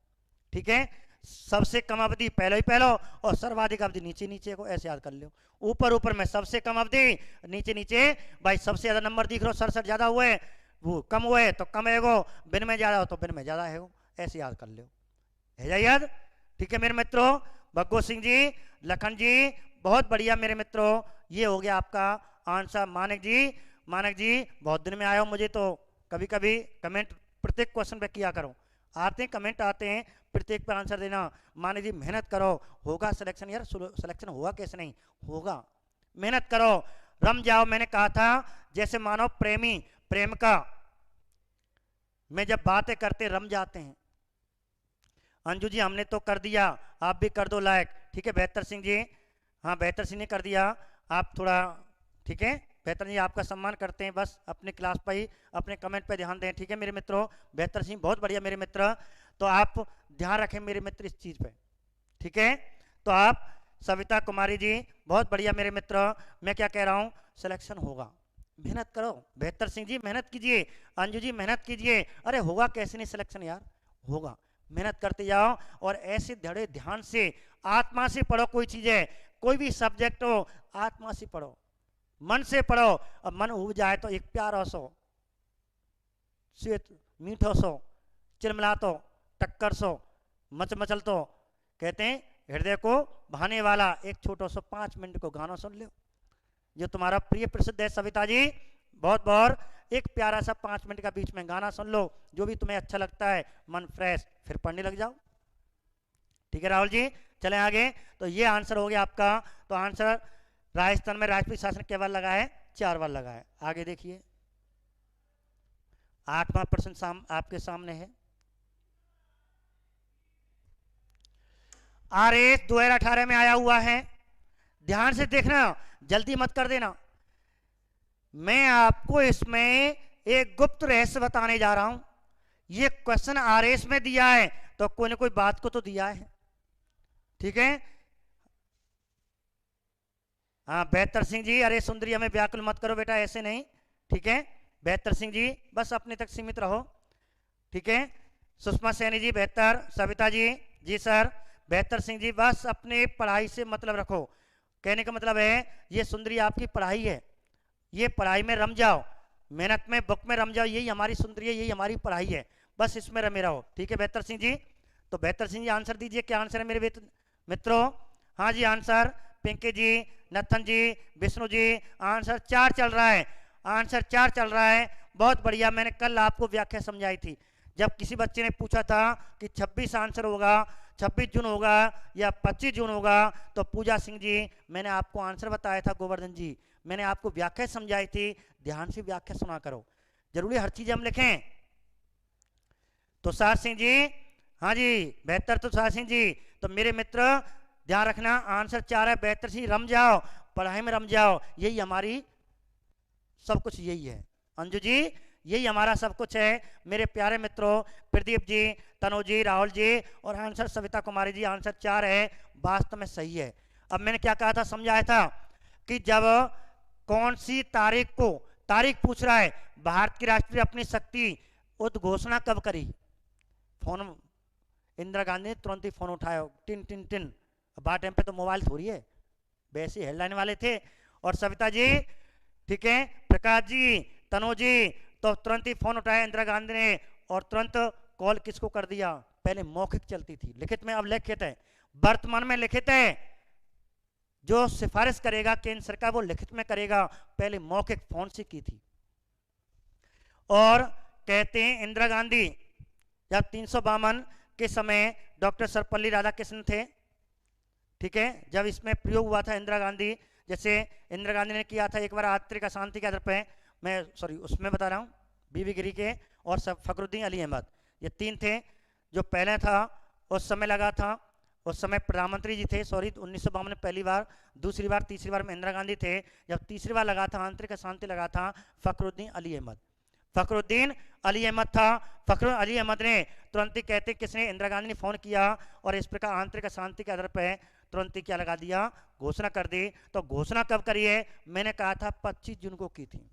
ठीक है, सबसे कम अवधि पहले ही पहलो और सर्वाधिक अवधि नीचे नीचे को, ऐसे याद कर लो। ऊपर ऊपर में सबसे कम अवधि, नीचे नीचे भाई सबसे ज्यादा नंबर दिख रहा हो, 67 ज्यादा हुए, वो कम हुए तो कम है, बिन में ज्यादा हो तो बिन में ज्यादा है, ऐसे याद कर लो, है याद। ठीक है मेरे मित्रों, भगवत सिंह जी, लखन जी, बहुत बढ़िया मेरे मित्रों, ये हो गया आपका आंसर मानक जी बहुत दिन में आए हो, मुझे तो कभी कभी कमेंट प्रत्येक क्वेश्चन पे किया करो, आते हैं कमेंट आते हैं, प्रत्येक पे आंसर देना। मानक जी मेहनत करो, होगा सिलेक्शन यार, सिलेक्शन होगा कैसे नहीं होगा, मेहनत करो, रम जाओ। मैंने कहा था जैसे मानो प्रेमी प्रेमिका में जब बातें करते रम जाते हैं। अंजू जी हमने तो कर दिया, आप भी कर दो लाइक, ठीक है। बेहतर सिंह जी, हाँ बेहतर सिंह ने कर दिया, आप थोड़ा ठीक है। बेहतर जी आपका सम्मान करते हैं, बस अपने क्लास पर ही अपने कमेंट पे ध्यान दें, ठीक है मेरे मित्रों। बेहतर सिंह बहुत बढ़िया मेरे मित्र, तो आप ध्यान रखें मेरे मित्र इस चीज़ पे, ठीक है। तो आप सविता कुमारी जी बहुत बढ़िया मेरे मित्र, मैं क्या कह रहा हूँ, सिलेक्शन होगा, मेहनत करो। बेहतर सिंह जी मेहनत कीजिए, अंजू जी मेहनत कीजिए, अरे होगा कैसे नहीं सिलेक्शन यार, होगा, मेहनत करते जाओ। और ऐसे धड़े ध्यान से आत्मा से पढ़ो, कोई चीज है कोई भी सब्जेक्ट हो आत्मा से पढ़ो, मन से पढ़ो। अब मन उब जाए तो एक प्यारा सो श्वेत मीठो सो चिलमिला तो टक्कर सो मचल तो, कहते हैं हृदय को भाने वाला एक छोटा सा 5 मिनट को गाना सुन लो, जो तुम्हारा प्रिय प्रसिद्ध है सविता जी, बहुत बहुत एक प्यारा सा 5 मिनट का बीच में गाना सुन लो, जो भी तुम्हें अच्छा लगता है, मन फ्रेश, फिर पढ़ने लग जाओ, ठीक है राहुल जी। चलें आगे, तो ये आंसर हो गया आपका। तो आंसर राजस्थान में राजपूत शासन के बार लगा है, 4 बार लगा है। आगे देखिए 8वां प्रश्न आपके सामने है। आरएस 2018 में आया हुआ है, ध्यान से देखना, जल्दी मत कर देना। मैं आपको इसमें एक गुप्त रहस्य बताने जा रहा हूं। ये क्वेश्चन आरएस में दिया है तो कोई ना कोई बात को तो दिया है, ठीक है। हाँ बेहतर सिंह जी, अरे सुंदरी हमें व्याकुल मत करो बेटा, ऐसे नहीं, ठीक है। बेहतर सिंह जी बस अपने तक सीमित रहो, ठीक है। सुषमा सैनी जी बेहतर, सविता जी जी सर, बेहतर सिंह जी बस अपने पढ़ाई से मतलब रखो, कहने का मतलब है ये सुंदरी आपकी पढ़ाई है, ये पढ़ाई में रम जाओ, मेहनत में बुक में रम जाओ, यही हमारी सुंदरी है, यही हमारी पढ़ाई है, बस इसमें रमे रहो, ठीक है बेहतर सिंह जी। तो बेहतर सिंह जी आंसर दीजिए, क्या आंसर है मेरे मित्रों? हाँ जी आंसर, पिंकी जी, नथन जी, विष्णु जी, आंसर 4 चल रहा है, आंसर 4 चल रहा है, बहुत बढ़िया। मैंने कल आपको व्याख्या समझाई थी, जब किसी बच्चे ने पूछा था कि 26 आंसर होगा, 26 जून होगा या 25 जून होगा, तो पूजा सिंह जी मैंने आपको आंसर बताया था, गोवर्धन जी मैंने आपको व्याख्या समझाई थी, ध्यान से व्याख्या सुना करो, जरूरी हर चीज हम लिखें। तुषार सिंह जी, हाँ जी बेहतर तुषार सिंह जी, तो मेरे मित्र ध्यान रखना आंसर 4 है, बेहतर सिंह रम जाओ, पढ़ाई में रम जाओ, यही हमारी सब कुछ, यही है अंजू जी, यही हमारा सब कुछ है मेरे प्यारे मित्रों। प्रदीप जी, तनु जी, राहुल जी, और आंसर सविता कुमारी जी, आंसर 4 है, वास्तव में सही है। अब मैंने क्या कहा था, समझाया था कि जब कौन सी तारीख को, तारीख पूछ रहा है, भारत की राष्ट्रीय अपनी शक्ति उद्घोषणा कब करी, फोन इंदिरा गांधी ने तुरंत ही फोन उठाया, टिन टिन टिन, बात टाइम पे तो मोबाइल थोड़ी है, वैसे हेडलाइन वाले थे। और सविता जी ठीक है, प्रकाश जी, तनु जी, तो तुरंत ही फोन उठाया इंदिरा गांधी ने, और तुरंत कॉल किसको कर दिया, पहले मौखिक चलती थी, लिखित में अब लिखित है, वर्तमान में लिखित है, जो सिफारिश करेगा केंद्र सरकार वो लिखित में करेगा, पहले मौखिक फोन से की थी। और कहते हैं इंदिरा गांधी जब 352 के समय डॉक्टर सर्वपल्ली राधाकृष्णन थे, ठीक है, जब इसमें प्रयोग हुआ था इंदिरा गांधी, जैसे इंदिरा गांधी ने किया था एक बार आंतरिक अशांति के आधार पर, मैं सॉरी उसमें बता रहा हूँ, बीबी गिरी के और फखरुद्दीन अली अहमद, ये 3 थे। जो पहले था उस समय लगा था, उस समय प्रधानमंत्री जी थे, सॉरी 1952 में पहली बार, दूसरी बार तीसरी बार में इंदिरा गांधी थे, जब तीसरी बार लगा था आंतरिक अशांति लगा था फखरुद्दीन अली अहमद, फखरुद्दीन अली अहमद था। फखरुद्दीन अली अहमद ने तुरंत ही कहते किसने, इंदिरा गांधी ने फोन किया, और इस प्रकार आंतरिक अशांति के आधार पर तुरंत ही क्या लगा दिया, घोषणा कर दी। तो घोषणा कब करी है, मैंने कहा था 25 जून को की थी,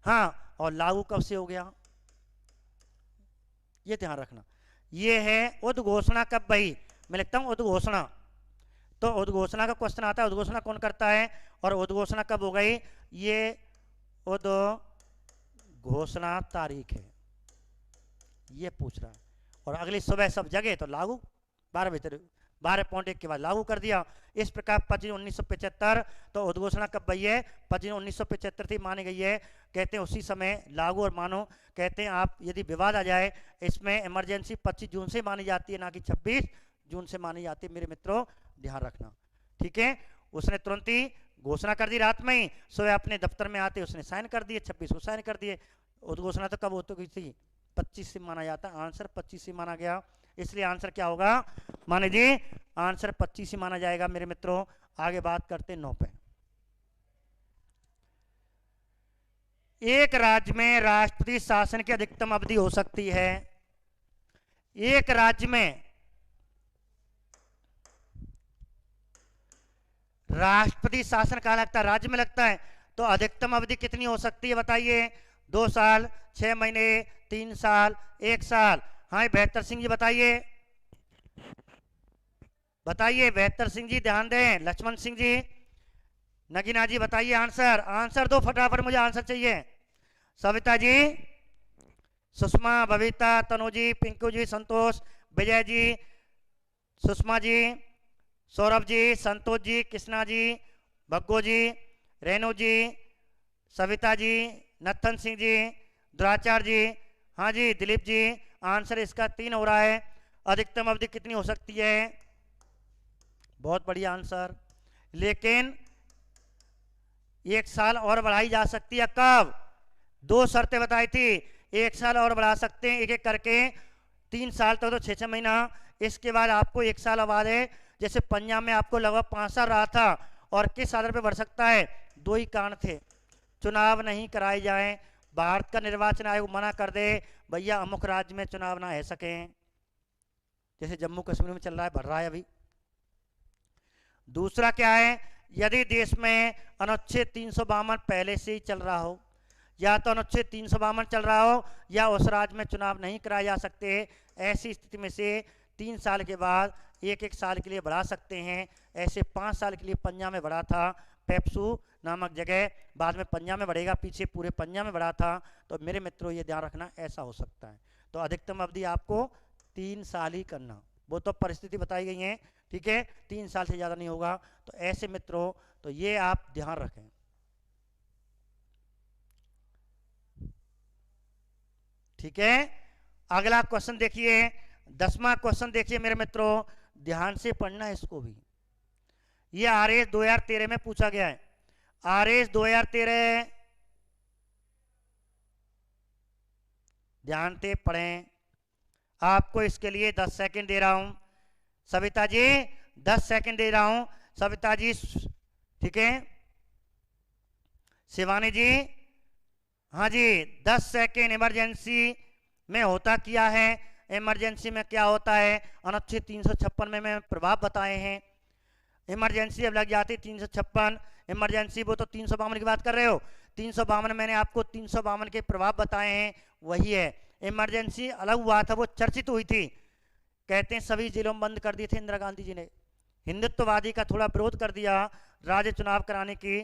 हाँ, और लागू कब से हो गया, ये ध्यान रखना, ये है उद्घोषणा कब भाई, मैं लिखता हूं उद्घोषणा, तो उद्घोषणा का क्वेश्चन आता है, उद्घोषणा कौन करता है और उद्घोषणा कब हो गई, ये उद्घोषणा तारीख है, ये पूछ रहा है। और अगली सुबह सब जगह तो लागू 12 बजे 12.1 के बाद लागू कर दिया। इस प्रकार 25/1975 तो उद्घोषणा कब हुई है? 25/1975 थी मानी गई है। कहते हैं उसी समय लागू और मानो। कहते हैं आप यदि विवाद आ जाए इसमें इमरजेंसी 25 जून से मानी जाती है, ना कि 26 जून से मानी जाती है। मेरे मित्रों ध्यान रखना, ठीक है। उसने तुरंत ही घोषणा कर दी रात में ही, सो अपने दफ्तर में आते उसने साइन कर दिए, 26 को साइन कर दिए। उद्घोषणा तो कब होती गई थी? 25 से माना जाता है। आंसर 25 से माना गया, इसलिए आंसर क्या होगा? माने जी आंसर 25 से माना जाएगा। मेरे मित्रों आगे बात करते हैं 9 पे। एक राज्य में राष्ट्रपति शासन की अधिकतम अवधि हो सकती है। एक राज्य में राष्ट्रपति शासन कहां लगता है? राज्य में लगता है। तो अधिकतम अवधि कितनी हो सकती है बताइए? 2 साल, 6 महीने, 3 साल, 1 साल। हाँ बेहतर सिंह जी बताइए, बताइए बेहतर सिंह जी ध्यान दें, लक्ष्मण सिंह जी, नगीना जी बताइए आंसर। आंसर दो फटाफट, मुझे आंसर चाहिए। सविता जी, सुषमा, बबीता, तनु जी, पिंकू जी, संतोष, विजय जी, सुषमा जी, सौरभ जी, संतोष जी, कृष्णा जी, भग्गो जी, रेणु जी, सविता जी, नत्थन सिंह जी, दुराचार्य जी, हाँ जी दिलीप जी। आंसर इसका 3 हो रहा है। अधिकतम अवधि कितनी हो सकती है? बहुत बढ़िया आंसर। लेकिन 1 साल और बढ़ाई जा सकती है। कब? 2 शर्तें बताई थी। 1 साल और बढ़ा सकते हैं एक एक करके, 3 साल तक तो 6-6 महीना। इसके बाद आपको 1 साल बाद है, जैसे पंजाब में आपको लगभग 5 साल रहा था। और किस आधार पर बढ़ सकता है? 2 ही कारण थे, चुनाव नहीं कराए जाए, भारत का निर्वाचन आयोग मना कर दे भैया अमुक राज्य में चुनाव ना हो सके, जैसे जम्मू कश्मीर में चल रहा है, बढ़ रहा है अभी। दूसरा क्या है? यदि देश में अनुच्छेद 352 पहले से ही चल रहा हो, या तो अनुच्छेद 352 चल रहा हो या उस राज्य में चुनाव नहीं कराए जा सकते, ऐसी स्थिति में से 3 साल के बाद 1-1 साल के लिए बढ़ा सकते हैं। ऐसे 5 साल के लिए पंजाब में बढ़ा था, पेप्सू नामक जगह, बाद में पंजाब में बढ़ेगा, पीछे पूरे पंजाब में बढ़ा था। तो मेरे मित्रों ये ध्यान रखना, ऐसा हो सकता है। तो अधिकतम अवधि आपको 3 साल ही करना, वो तो परिस्थिति बताई गई है, ठीक है। 3 साल से ज़्यादा नहीं होगा। तो ऐसे मित्रों तो ये आप ध्यान रखें। ठीक है, अगला क्वेश्चन देखिए, 10वां क्वेश्चन देखिए मेरे मित्रों, ध्यान से पढ़ना इसको भी। ये आरएस 2013 में पूछा गया है। आरएस 2013 ध्यान से पढ़ें। आपको इसके लिए 10 सेकंड दे रहा हूं। सविता जी 10 सेकंड दे रहा हूं, सविता जी, ठीक है। शिवानी जी, हाँ जी 10 सेकंड। इमरजेंसी में होता क्या है? इमरजेंसी में क्या होता है? अनुच्छेद 356 में मैं प्रभाव बताए हैं। इमरजेंसी अब लग जाती 356, इमरजेंसी वो तो 352 की बात कर रहे हो। 352 मैंने आपको 352 के प्रभाव बताए हैं, वही है। इमरजेंसी अलग हुआ था, वो चर्चित हुई थी। कहते हैं सभी जिलों में बंद कर दिए थे इंदिरा गांधी जी ने। हिंदुत्ववादी का थोड़ा विरोध कर दिया, राज्य चुनाव कराने की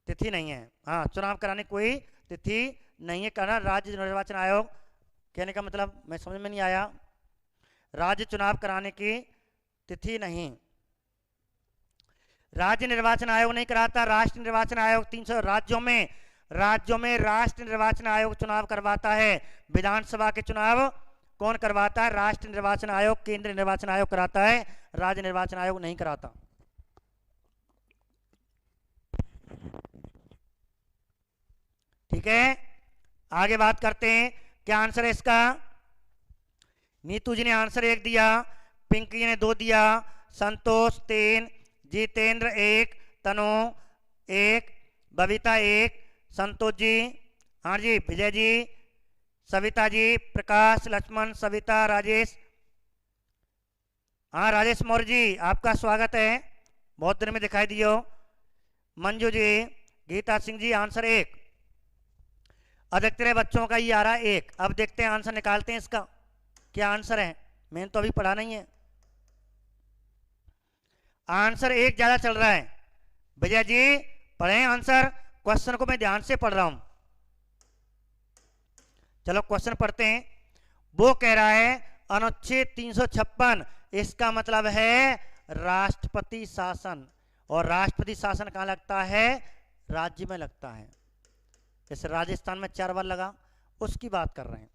तिथि नहीं है। हाँ, चुनाव कराने कोई तिथि नहीं है, कहना राज्य निर्वाचन आयोग, कहने का मतलब मैं समझ में नहीं आया। राज्य चुनाव कराने की तिथि नहीं, राज्य निर्वाचन आयोग नहीं कराता, राष्ट्रीय निर्वाचन आयोग 300 राज्यों में राष्ट्रीय निर्वाचन आयोग चुनाव करवाता है। विधानसभा के चुनाव कौन करवाता है? राष्ट्रीय निर्वाचन आयोग, केंद्रीय निर्वाचन आयोग कराता है, राज्य निर्वाचन आयोग नहीं कराता। ठीक है, आगे बात करते हैं। क्या आंसर है इसका? नीतू जी ने आंसर 1 दिया, पिंकी ने 2 दिया, संतोष 3, जितेंद्र 1, तनु 1, बबीता 1, संतोष जी, हाँ जी विजय जी, सविता जी, प्रकाश, लक्ष्मण, सविता, राजेश, हाँ राजेश मौर्य जी आपका स्वागत है, बहुत दिन में दिखाई दियो। मंजू जी, गीता सिंह जी आंसर 1। अधिकतर बच्चों का ये आ रहा है 1। अब देखते हैं आंसर निकालते हैं इसका, क्या आंसर है। मैंने तो अभी पढ़ा नहीं है। आंसर 1 ज्यादा चल रहा है। विजय जी पढ़ें आंसर, क्वेश्चन को मैं ध्यान से पढ़ रहा हूं। चलो क्वेश्चन पढ़ते हैं। वो कह रहा है अनुच्छेद 356 इसका मतलब है राष्ट्रपति शासन, और राष्ट्रपति शासन कहाँ लगता है? राज्य में लगता है। जैसे राजस्थान में 4 बार लगा, उसकी बात कर रहे हैं।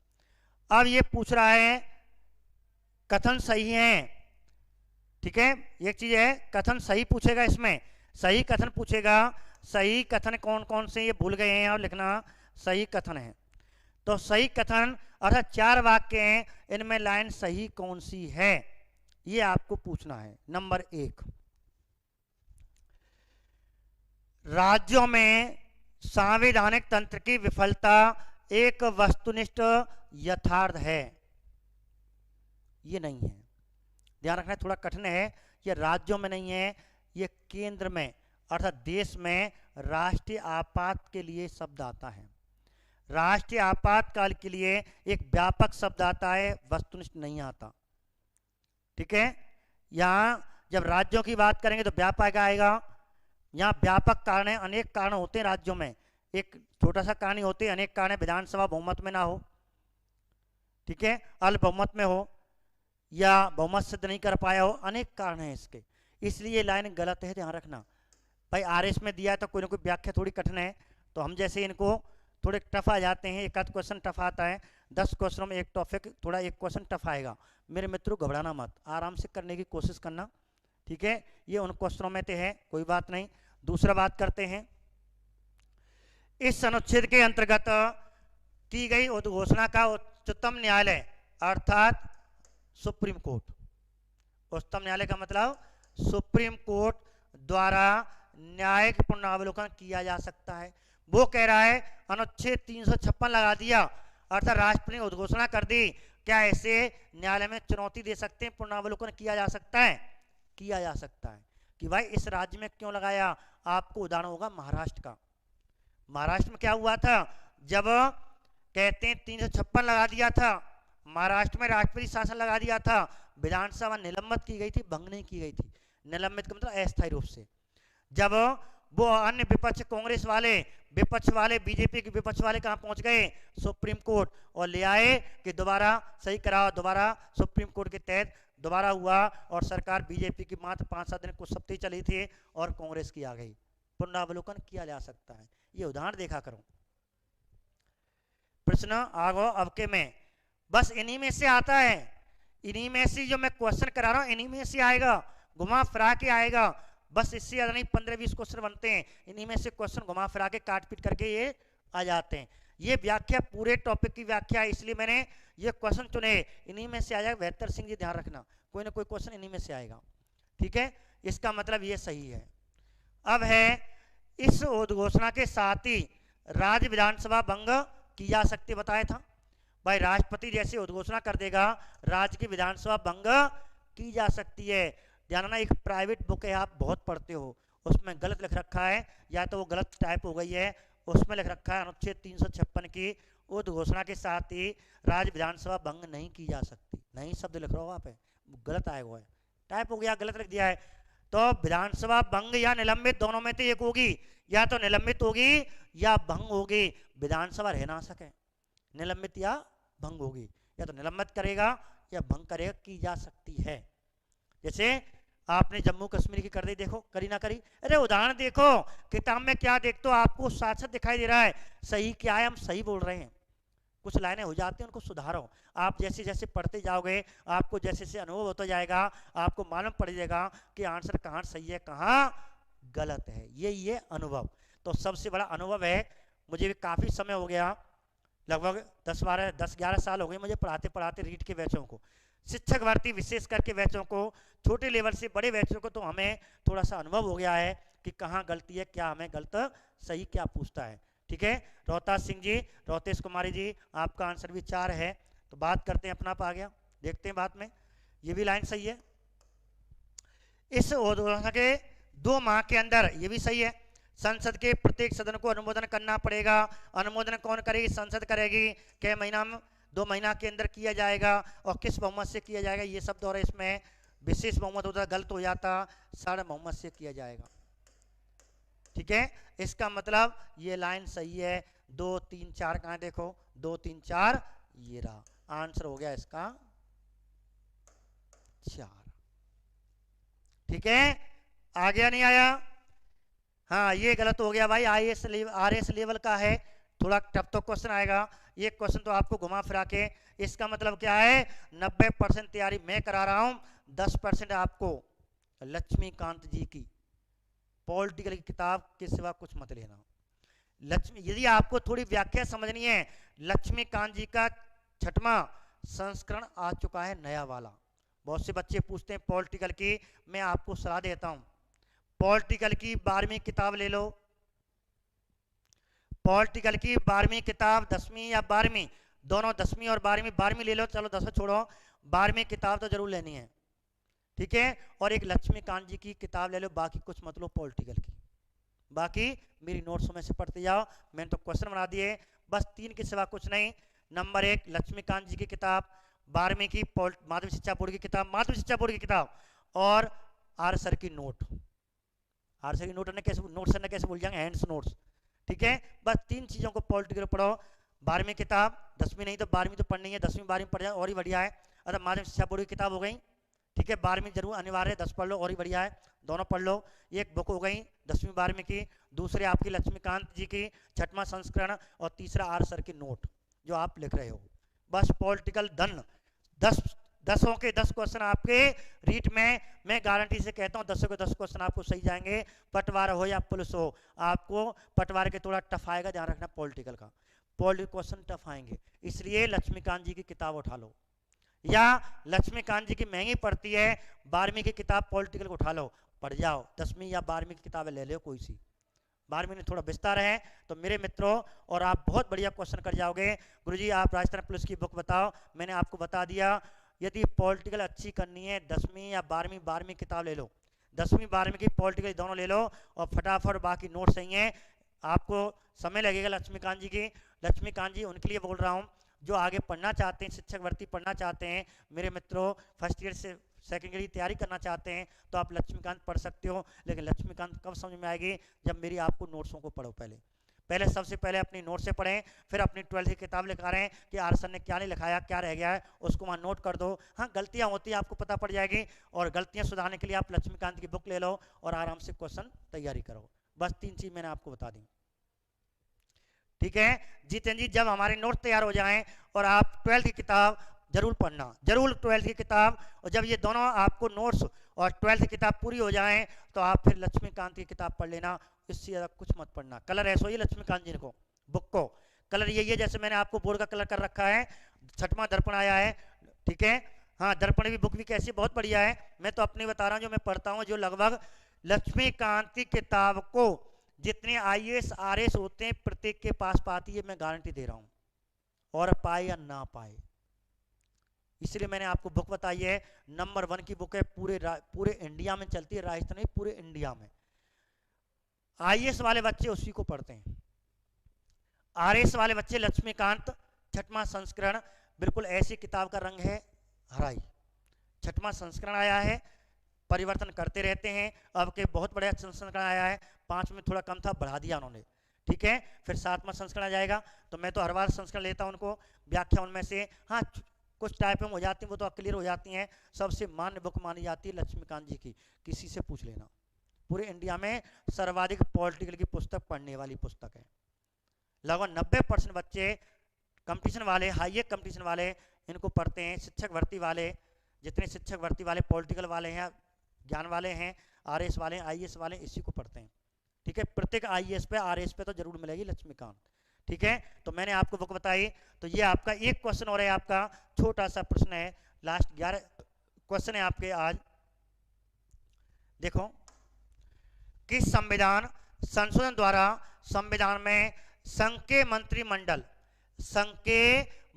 अब ये पूछ रहा है कथन सही है, ठीक है, एक चीज है कथन सही पूछेगा, इसमें सही कथन पूछेगा। सही कथन कौन कौन से ये भूल गए हैं आप लिखना, सही कथन है। तो सही कथन अर्थात 4 वाक्य हैं, इनमें लाइन सही कौन सी है ये आपको पूछना है। नंबर 1, राज्यों में संवैधानिक तंत्र की विफलता एक वस्तुनिष्ठ यथार्थ है। ये नहीं है, ध्यान रखना, थोड़ा कठिन है। ये राज्यों में नहीं है, ये केंद्र में अर्थात देश में राष्ट्रीय आपात के लिए शब्द आता है। राष्ट्रीय आपातकाल के लिए एक व्यापक शब्द आता है, वस्तुनिष्ठ नहीं आता, ठीक है। यहाँ जब राज्यों की बात करेंगे तो व्यापक आएगा। यहाँ व्यापक कारण है, अनेक कारण होते हैं राज्यों में, एक छोटा सा कारण ही होते हैं, अनेक कारण है। विधानसभा बहुमत में ना हो, ठीक है, अल्प बहुमत में हो, या बहुमत सिद्ध नहीं कर पाया हो, अनेक कारण है इसके, इसलिए लाइन गलत है, ध्यान रखना। भाई आरएस में दिया है तो कोई ना कोई व्याख्या थोड़ी कठिन है, तो हम जैसे इनको थोड़े टफ आ जाते हैं, एक आध क्वेश्चन टफ आता है, 10 क्वेश्चनों में एक टॉपिक थोड़ा एक क्वेश्चन टफ आएगा। मेरे मित्रों घबराना मत, आराम से करने की कोशिश करना, ठीक है। ये उन क्वेश्चनों में तो है, कोई बात नहीं। दूसरा बात करते हैं, इस अनुच्छेद के अंतर्गत की गई उद्घोषणा का उच्चतम न्यायालय अर्थात सुप्रीम कोर्ट, उच्चतम न्यायालय का मतलब सुप्रीम कोर्ट द्वारा न्यायिक पुनरावलोकन किया जा सकता है। वो कह रहा है अनुच्छेद 356 लगा दिया अर्थात राष्ट्रपति ने उद्घोषणा कर दी, क्या ऐसे न्यायालय में चुनौती दे सकते हैं, पुनरावलोकन किया जा सकता है? किया जा सकता है। कि भाई इस राज्य में क्यों लगाया? आपको उदाहरण होगा महाराष्ट्र का। महाराष्ट्र में क्या हुआ था, जब कहते हैं 356 लगा दिया था, महाराष्ट्र में राष्ट्रपति शासन लगा दिया था, विधानसभा निलंबित की गई थी, भंग नहीं की गई थी। निलंबित का मतलब अस्थायी रूप से। जब वो अन्य विपक्ष कांग्रेस वाले, विपक्ष वाले, बीजेपी के विपक्ष वाले कहां पहुंच गए? सुप्रीम कोर्ट, और ले आए कि दोबारा सही कराओ, दोबारा सुप्रीम कोर्ट के तहत दोबारा हुआ, और सरकार बीजेपी की मात्र 5-7 दिन कुछ सप्ताह चली थी और कांग्रेस की आ गई। पुनरावलोकन किया जा सकता है, ये उदाहरण देखा करो। प्रश्न आगो अब के में बस इन्हीं में से आता है, इन्हीं में से जो मैं क्वेश्चन करा रहा हूं इन्हीं में से आएगा, घुमा फिरा के आएगा, बस इससे ज्यादा नहीं। 15-20 क्वेश्चन बनते हैं, इन्हीं में से क्वेश्चन घुमा फिरा के काट पीट करके ये आ जाते हैं। ये व्याख्या पूरे टॉपिक की व्याख्या है, इसलिए मैंने ये क्वेश्चन चुने, इन्हीं में से आ जाएगा। बेहतर सिंह जी ध्यान रखना, कोई ना कोई क्वेश्चन इन्हीं में से आएगा, ठीक है। इसका मतलब ये सही है। अब है इस उद्घोषणा के साथ ही राज्य विधानसभा भंग की जा सकती, बताया था भाई, राष्ट्रपति जैसे उद्घोषणा कर देगा राज्य की विधानसभा भंग की जा सकती है। ध्यान रखना, एक प्राइवेट बुक है, आप बहुत पढ़ते हो, उसमें गलत लिख रखा है, या तो वो गलत टाइप हो गई है, उसमें लिख रखा है अनुच्छेद 356 की उद्घोषणा के साथ ही राज्य विधानसभा भंग नहीं की जा सकती। नहीं शब्द लिख रहा हो आप, गलत आया हुआ है, टाइप हो गया, गलत लिख दिया है। तो विधानसभा भंग या निलंबित दोनों में से एक होगी, या तो निलंबित होगी या भंग होगी। विधानसभा रह ना सके, निलंबित या भंग होगी, या तो निलंबित करेगा या भंग करेगा, की जा सकती है। जैसे आपने जम्मू कश्मीर की कर दी, देखो करी ना करी। अरे उदाहरण देखो, किताब में क्या देखते हो, आपको साथ साथ दिखाई दे रहा है, सही क्या है, हम सही बोल रहे हैं। कुछ लाइनें हो जाती हैं, उनको सुधारो। आप जैसे जैसे पढ़ते जाओगे, आपको जैसे जैसे अनुभव होता जाएगा, आपको मालूम पड़ जाएगा कि आंसर कहाँ सही है, कहाँ गलत है। ये अनुभव तो सबसे बड़ा अनुभव है। मुझे भी काफ़ी समय हो गया, लगभग 10-11 साल हो गए मुझे पढ़ाते पढ़ाते रीट के बैचों को, शिक्षक भर्ती विशेष करके बैचों को, छोटे लेवल से बड़े बैचों को, तो हमें थोड़ा सा अनुभव हो गया है कि कहाँ गलती है, क्या हमें गलत सही क्या पूछता है, ठीक है। रोहतास सिंह जी, रोहतेश कुमारी जी, आपका आंसर भी 4 है। तो बात करते हैं, अपना आप आ गया, देखते हैं बात में, ये भी लाइन सही है। इस उद्घोषणा के 2 माह के अंदर, ये भी सही है, संसद के प्रत्येक सदन को अनुमोदन करना पड़ेगा। अनुमोदन कौन करेगी? संसद करेगी। कै महीना में? 2 महीना के अंदर किया जाएगा। और किस बहुमत से किया जाएगा? ये शब्द और इसमें विशेष बहुमत होता, गलत हो जाता, साढ़े बहुमत से किया जाएगा, ठीक है। इसका मतलब ये लाइन सही है। 2, 3, 4 कहाँ देखो, 2, 3, 4 ये रहा, आंसर हो गया इसका 4। ठीक है, आ गया नहीं आया? हाँ, ये गलत हो गया भाई, आरएस लेवल का है, थोड़ा टफ तो क्वेश्चन आएगा। ये क्वेश्चन तो आपको घुमा फिरा के, इसका मतलब क्या है, 90% तैयारी मैं करा रहा हूं, 10% आपको लक्ष्मीकांत जी की पॉलिटिकल की किताब के सिवा कुछ मत लेना। यदि आपको थोड़ी व्याख्या समझनी है, लक्ष्मीकांत जी का 6वां संस्करण आ चुका है, नया वाला। बहुत से बच्चे पूछते हैं पॉलिटिकल की, मैं आपको सलाह देता हूं, पॉलिटिकल की 12वीं किताब ले लो, पॉलिटिकल की 12वीं किताब, 10वीं या 12वीं दोनों, 10वीं और 12वीं, 12वीं ले लो, चलो 10 छोड़ो, 12वीं किताब तो जरूर लेनी है। ठीक है, और एक लक्ष्मीकांत जी की किताब ले लो, बाकी कुछ मत लो पॉलिटिकल की, बाकी मेरी नोट्स में से पढ़ते जाओ, मैंने तो क्वेश्चन बना दिए, बस 3 के सिवा कुछ नहीं। नंबर 1 लक्ष्मीकांत जी की किताब, 12वीं की माध्यमिक शिक्षा बोर्ड की किताब, माध्यमिक शिक्षा बोर्ड की किताब, और आर सर की नोट, आर सर की नोट ने कैसे भूल जाएंगे, हैंड्स नोट्स। ठीक है, बस 3 चीजों को पॉलिटिकल पढ़ो, 12वीं किताब, 10वीं नहीं तो 12वीं तो पढ़नी है, 10वीं 12वीं पढ़ जाए और ही बढ़िया है। अगर माध्यमिक शिक्षा बोर्ड की किताब हो गई, ठीक है, 12वीं जरूर अनिवार्य है, 10 पढ़ लो और ही बढ़िया है, दोनों पढ़ लो। एक बुक हो गई 10वीं 12वीं की, दूसरे आपकी लक्ष्मीकांत जी की 6वां संस्करण, और तीसरा आर सर की नोट जो आप लिख रहे हो। बस पॉलिटिकल डन। 10 के 10 क्वेश्चन आपके रीट में, मैं गारंटी से कहता हूँ 10 के 10 क्वेश्चन आपको सही जाएंगे, पटवार हो या पुलिस हो। आपको पटवार के थोड़ा टफ आएगा, ध्यान रखना, पॉलिटिकल का पॉलिटिकल क्वेश्चन टफ आएंगे, इसलिए लक्ष्मीकांत जी की किताब उठा लो, या लक्ष्मीकांत जी की महंगी पड़ती है 12वीं की किताब पॉलिटिकल को उठा लो, पढ़ जाओ। 10वीं या 12वीं की किताबें ले लो कोई सी, 12वीं में थोड़ा विस्तार है तो मेरे मित्रों, और आप बहुत बढ़िया क्वेश्चन कर जाओगे। गुरुजी आप राजस्थान पुलिस की बुक बताओ, मैंने आपको बता दिया। यदि पॉलिटिकल अच्छी करनी है 10वीं या 12वीं किताब ले लो, 10वीं 12वीं की पॉलिटिकल दोनों ले लो, और फटाफट बाकी नोट सही है। आपको समय लगेगा लक्ष्मीकांत जी की, लक्ष्मीकांत जी उनके लिए बोल रहा हूँ जो आगे पढ़ना चाहते हैं, शिक्षक भर्ती पढ़ना चाहते हैं, मेरे मित्रों फर्स्ट ईयर से सेकेंड ईयर की तैयारी करना चाहते हैं तो आप लक्ष्मीकांत पढ़ सकते हो। लेकिन लक्ष्मीकांत कब समझ में आएगी, जब मेरी आपको नोट्सों को पढ़ो। पहले सबसे पहले अपनी नोट से पढ़ें, फिर अपनी 12th की किताब लिखा रहे हैं कि आर सर ने क्या नहीं लिखाया, क्या रह गया है, उसको वहाँ नोट कर दो। हाँ, गलतियाँ होती हैं, आपको पता पड़ जाएगी, और गलतियाँ सुधारने के लिए आप लक्ष्मीकांत की बुक ले लो और आराम से क्वेश्चन तैयारी करो। बस 3 चीज मैंने आपको बता दी। ठीक है जितेंद्र जी, जब हमारे नोट तैयार हो जाएं और आप 12th की किताब जरूर पढ़ना, जरूर 12th की किताब, और जब ये दोनों आपको नोट्स और 12th की किताब पूरी हो जाएं तो आप फिर लक्ष्मीकांत की किताब पढ़ लेना, इससे ज़्यादा कुछ मत पढ़ना। कलर ऐसा ही लक्ष्मीकांत जी को बुक को कलर यही है जैसे मैंने आपको बोर्ड का कलर कर रखा है। 6वां दर्पण आया है, ठीक है, हाँ दर्पण भी बुक भी कैसी बहुत बढ़िया है। मैं तो अपनी बता रहा हूँ जो मैं पढ़ता हूँ, जो लगभग लक्ष्मीकांत की किताब को जितने IAS RS होते हैं प्रत्येक के पास पाती है, मैं गारंटी दे रहा हूं, और पाए या ना पाए, इसलिए मैंने आपको बुक बताई है। नंबर 1 की बुक है, पूरे इंडिया में चलती है, राजस्थान में पूरे इंडिया में। IAS वाले बच्चे उसी को पढ़ते हैं, RS वाले बच्चे लक्ष्मीकांत 6वां संस्करण, बिल्कुल ऐसी किताब का रंग है हराई, 6वां संस्करण आया है, परिवर्तन करते रहते हैं। अब के बहुत बड़ा संस्करण आया है, 5 में थोड़ा कम था, बढ़ा दिया उन्होंने, ठीक है। फिर 7वां संस्करण आ जाएगा, तो मैं तो हर बार संस्करण लेता हूं उनको, व्याख्या उनमें से हाँ कुछ टाइपिंग हो जाती है, वो तो क्लियर हो जाती हैं। सबसे मान्य बुक मानी जाती है लक्ष्मीकांत जी की, किसी से पूछ लेना, पूरे इंडिया में सर्वाधिक पॉलिटिकल की पुस्तक पढ़ने वाली पुस्तक है। लगभग 90% बच्चे कंपटीशन वाले, हाई कंपटीशन वाले इनको पढ़ते हैं। शिक्षक भर्ती वाले, जितने शिक्षक भर्ती वाले पॉलिटिकल वाले हैं, ज्ञान वाले हैं, RS वाले, IAS वाले, इसी को पढ़ते हैं, ठीक है। प्रत्येक IAS पे RS पे तो जरूर मिलेगी लक्ष्मीकांत, ठीक है। तो मैंने आपको बुक बताई, तो ये आपका एक क्वेश्चन और है, आपका छोटा सा प्रश्न है, लास्ट 11 क्वेश्चन है आपके आज। देखो, किस संविधान संशोधन द्वारा संविधान में संघ के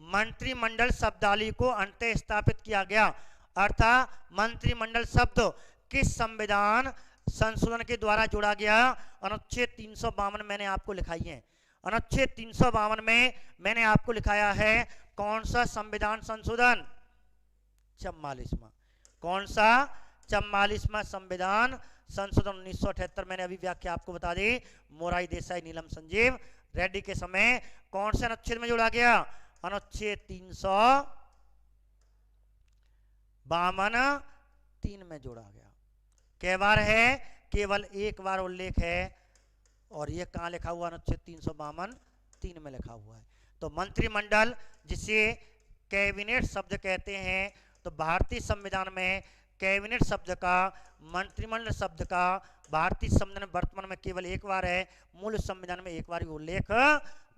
मंत्रिमंडल शब्दावली को अंततः स्थापित किया गया, अर्थात मंत्रिमंडल शब्द किस संविधान संशोधन के द्वारा जोड़ा गया? अनुच्छेद 352 मैंने आपको लिखाई है, अनुच्छेद 352 में मैंने आपको लिखाया है कौन सा संविधान संशोधन? 44वां। कौन सा? 44वां संविधान संशोधन 1978। मैंने अभी व्याख्या आपको बता दी, मोराई देसाई नीलम संजीव रेड्डी के समय कौन से अनुच्छेद में जोड़ा गया? अनुच्छेद 352 3 में जोड़ा गया। कै बार है? केवल एक बार उल्लेख है, और ये कहाँ लिखा हुआ? अनुच्छेद 352 3 में लिखा हुआ है। तो मंत्रिमंडल, जिसे कैबिनेट शब्द कहते हैं, तो भारतीय संविधान में कैबिनेट शब्द का, मंत्रिमंडल शब्द का भारतीय संविधान में वर्तमान में केवल एक बार है। मूल संविधान में एक बार भी उल्लेख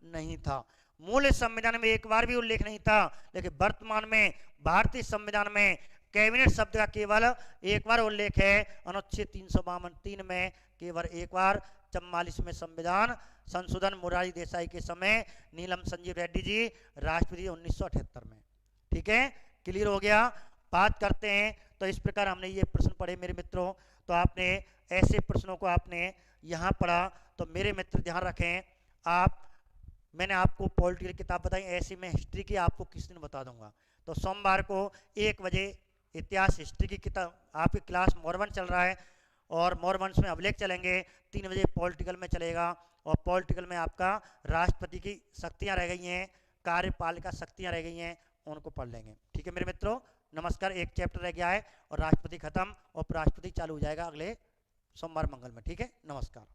नहीं था। मूल संविधान में एक बार भी उल्लेख नहीं था, लेकिन वर्तमान में भारतीय संविधान में कैबिनेट शब्द का केवल एक बार उल्लेख है। अनुच्छेद 352 3 में केवल एक बार 44वें संविधान संशोधन मोरारजी देसाई के समय, नीलम संजीव रेड्डी जी राष्ट्रपति 1978 में। ठीक है, क्लियर हो गया। बात करते हैं, तो इस प्रकार हमने ये प्रश्न पढ़े मेरे मित्रों। तो आपने ऐसे प्रश्नों को आपने यहाँ पढ़ा, तो मेरे मित्र ध्यान रखें, मैंने आपको पॉलिटिकल किताब बताई, ऐसी मैं हिस्ट्री की आपको किस दिन बता दूंगा। तो सोमवार को 1 बजे इतिहास हिस्ट्री की किताब, आपकी क्लास मोरवन चल रहा है, और मोरवंश में अभिलेख चलेंगे। 3 बजे पॉलिटिकल में चलेगा, और पॉलिटिकल में आपका राष्ट्रपति की शक्तियां रह गई हैं, कार्यपालिका शक्तियां रह गई हैं, उनको पढ़ लेंगे। ठीक है मेरे मित्रों, नमस्कार। एक चैप्टर रह गया है, और राष्ट्रपति खत्म, और उपराष्ट्रपति चालू हो जाएगा अगले सोमवार मंगल में। ठीक है, नमस्कार।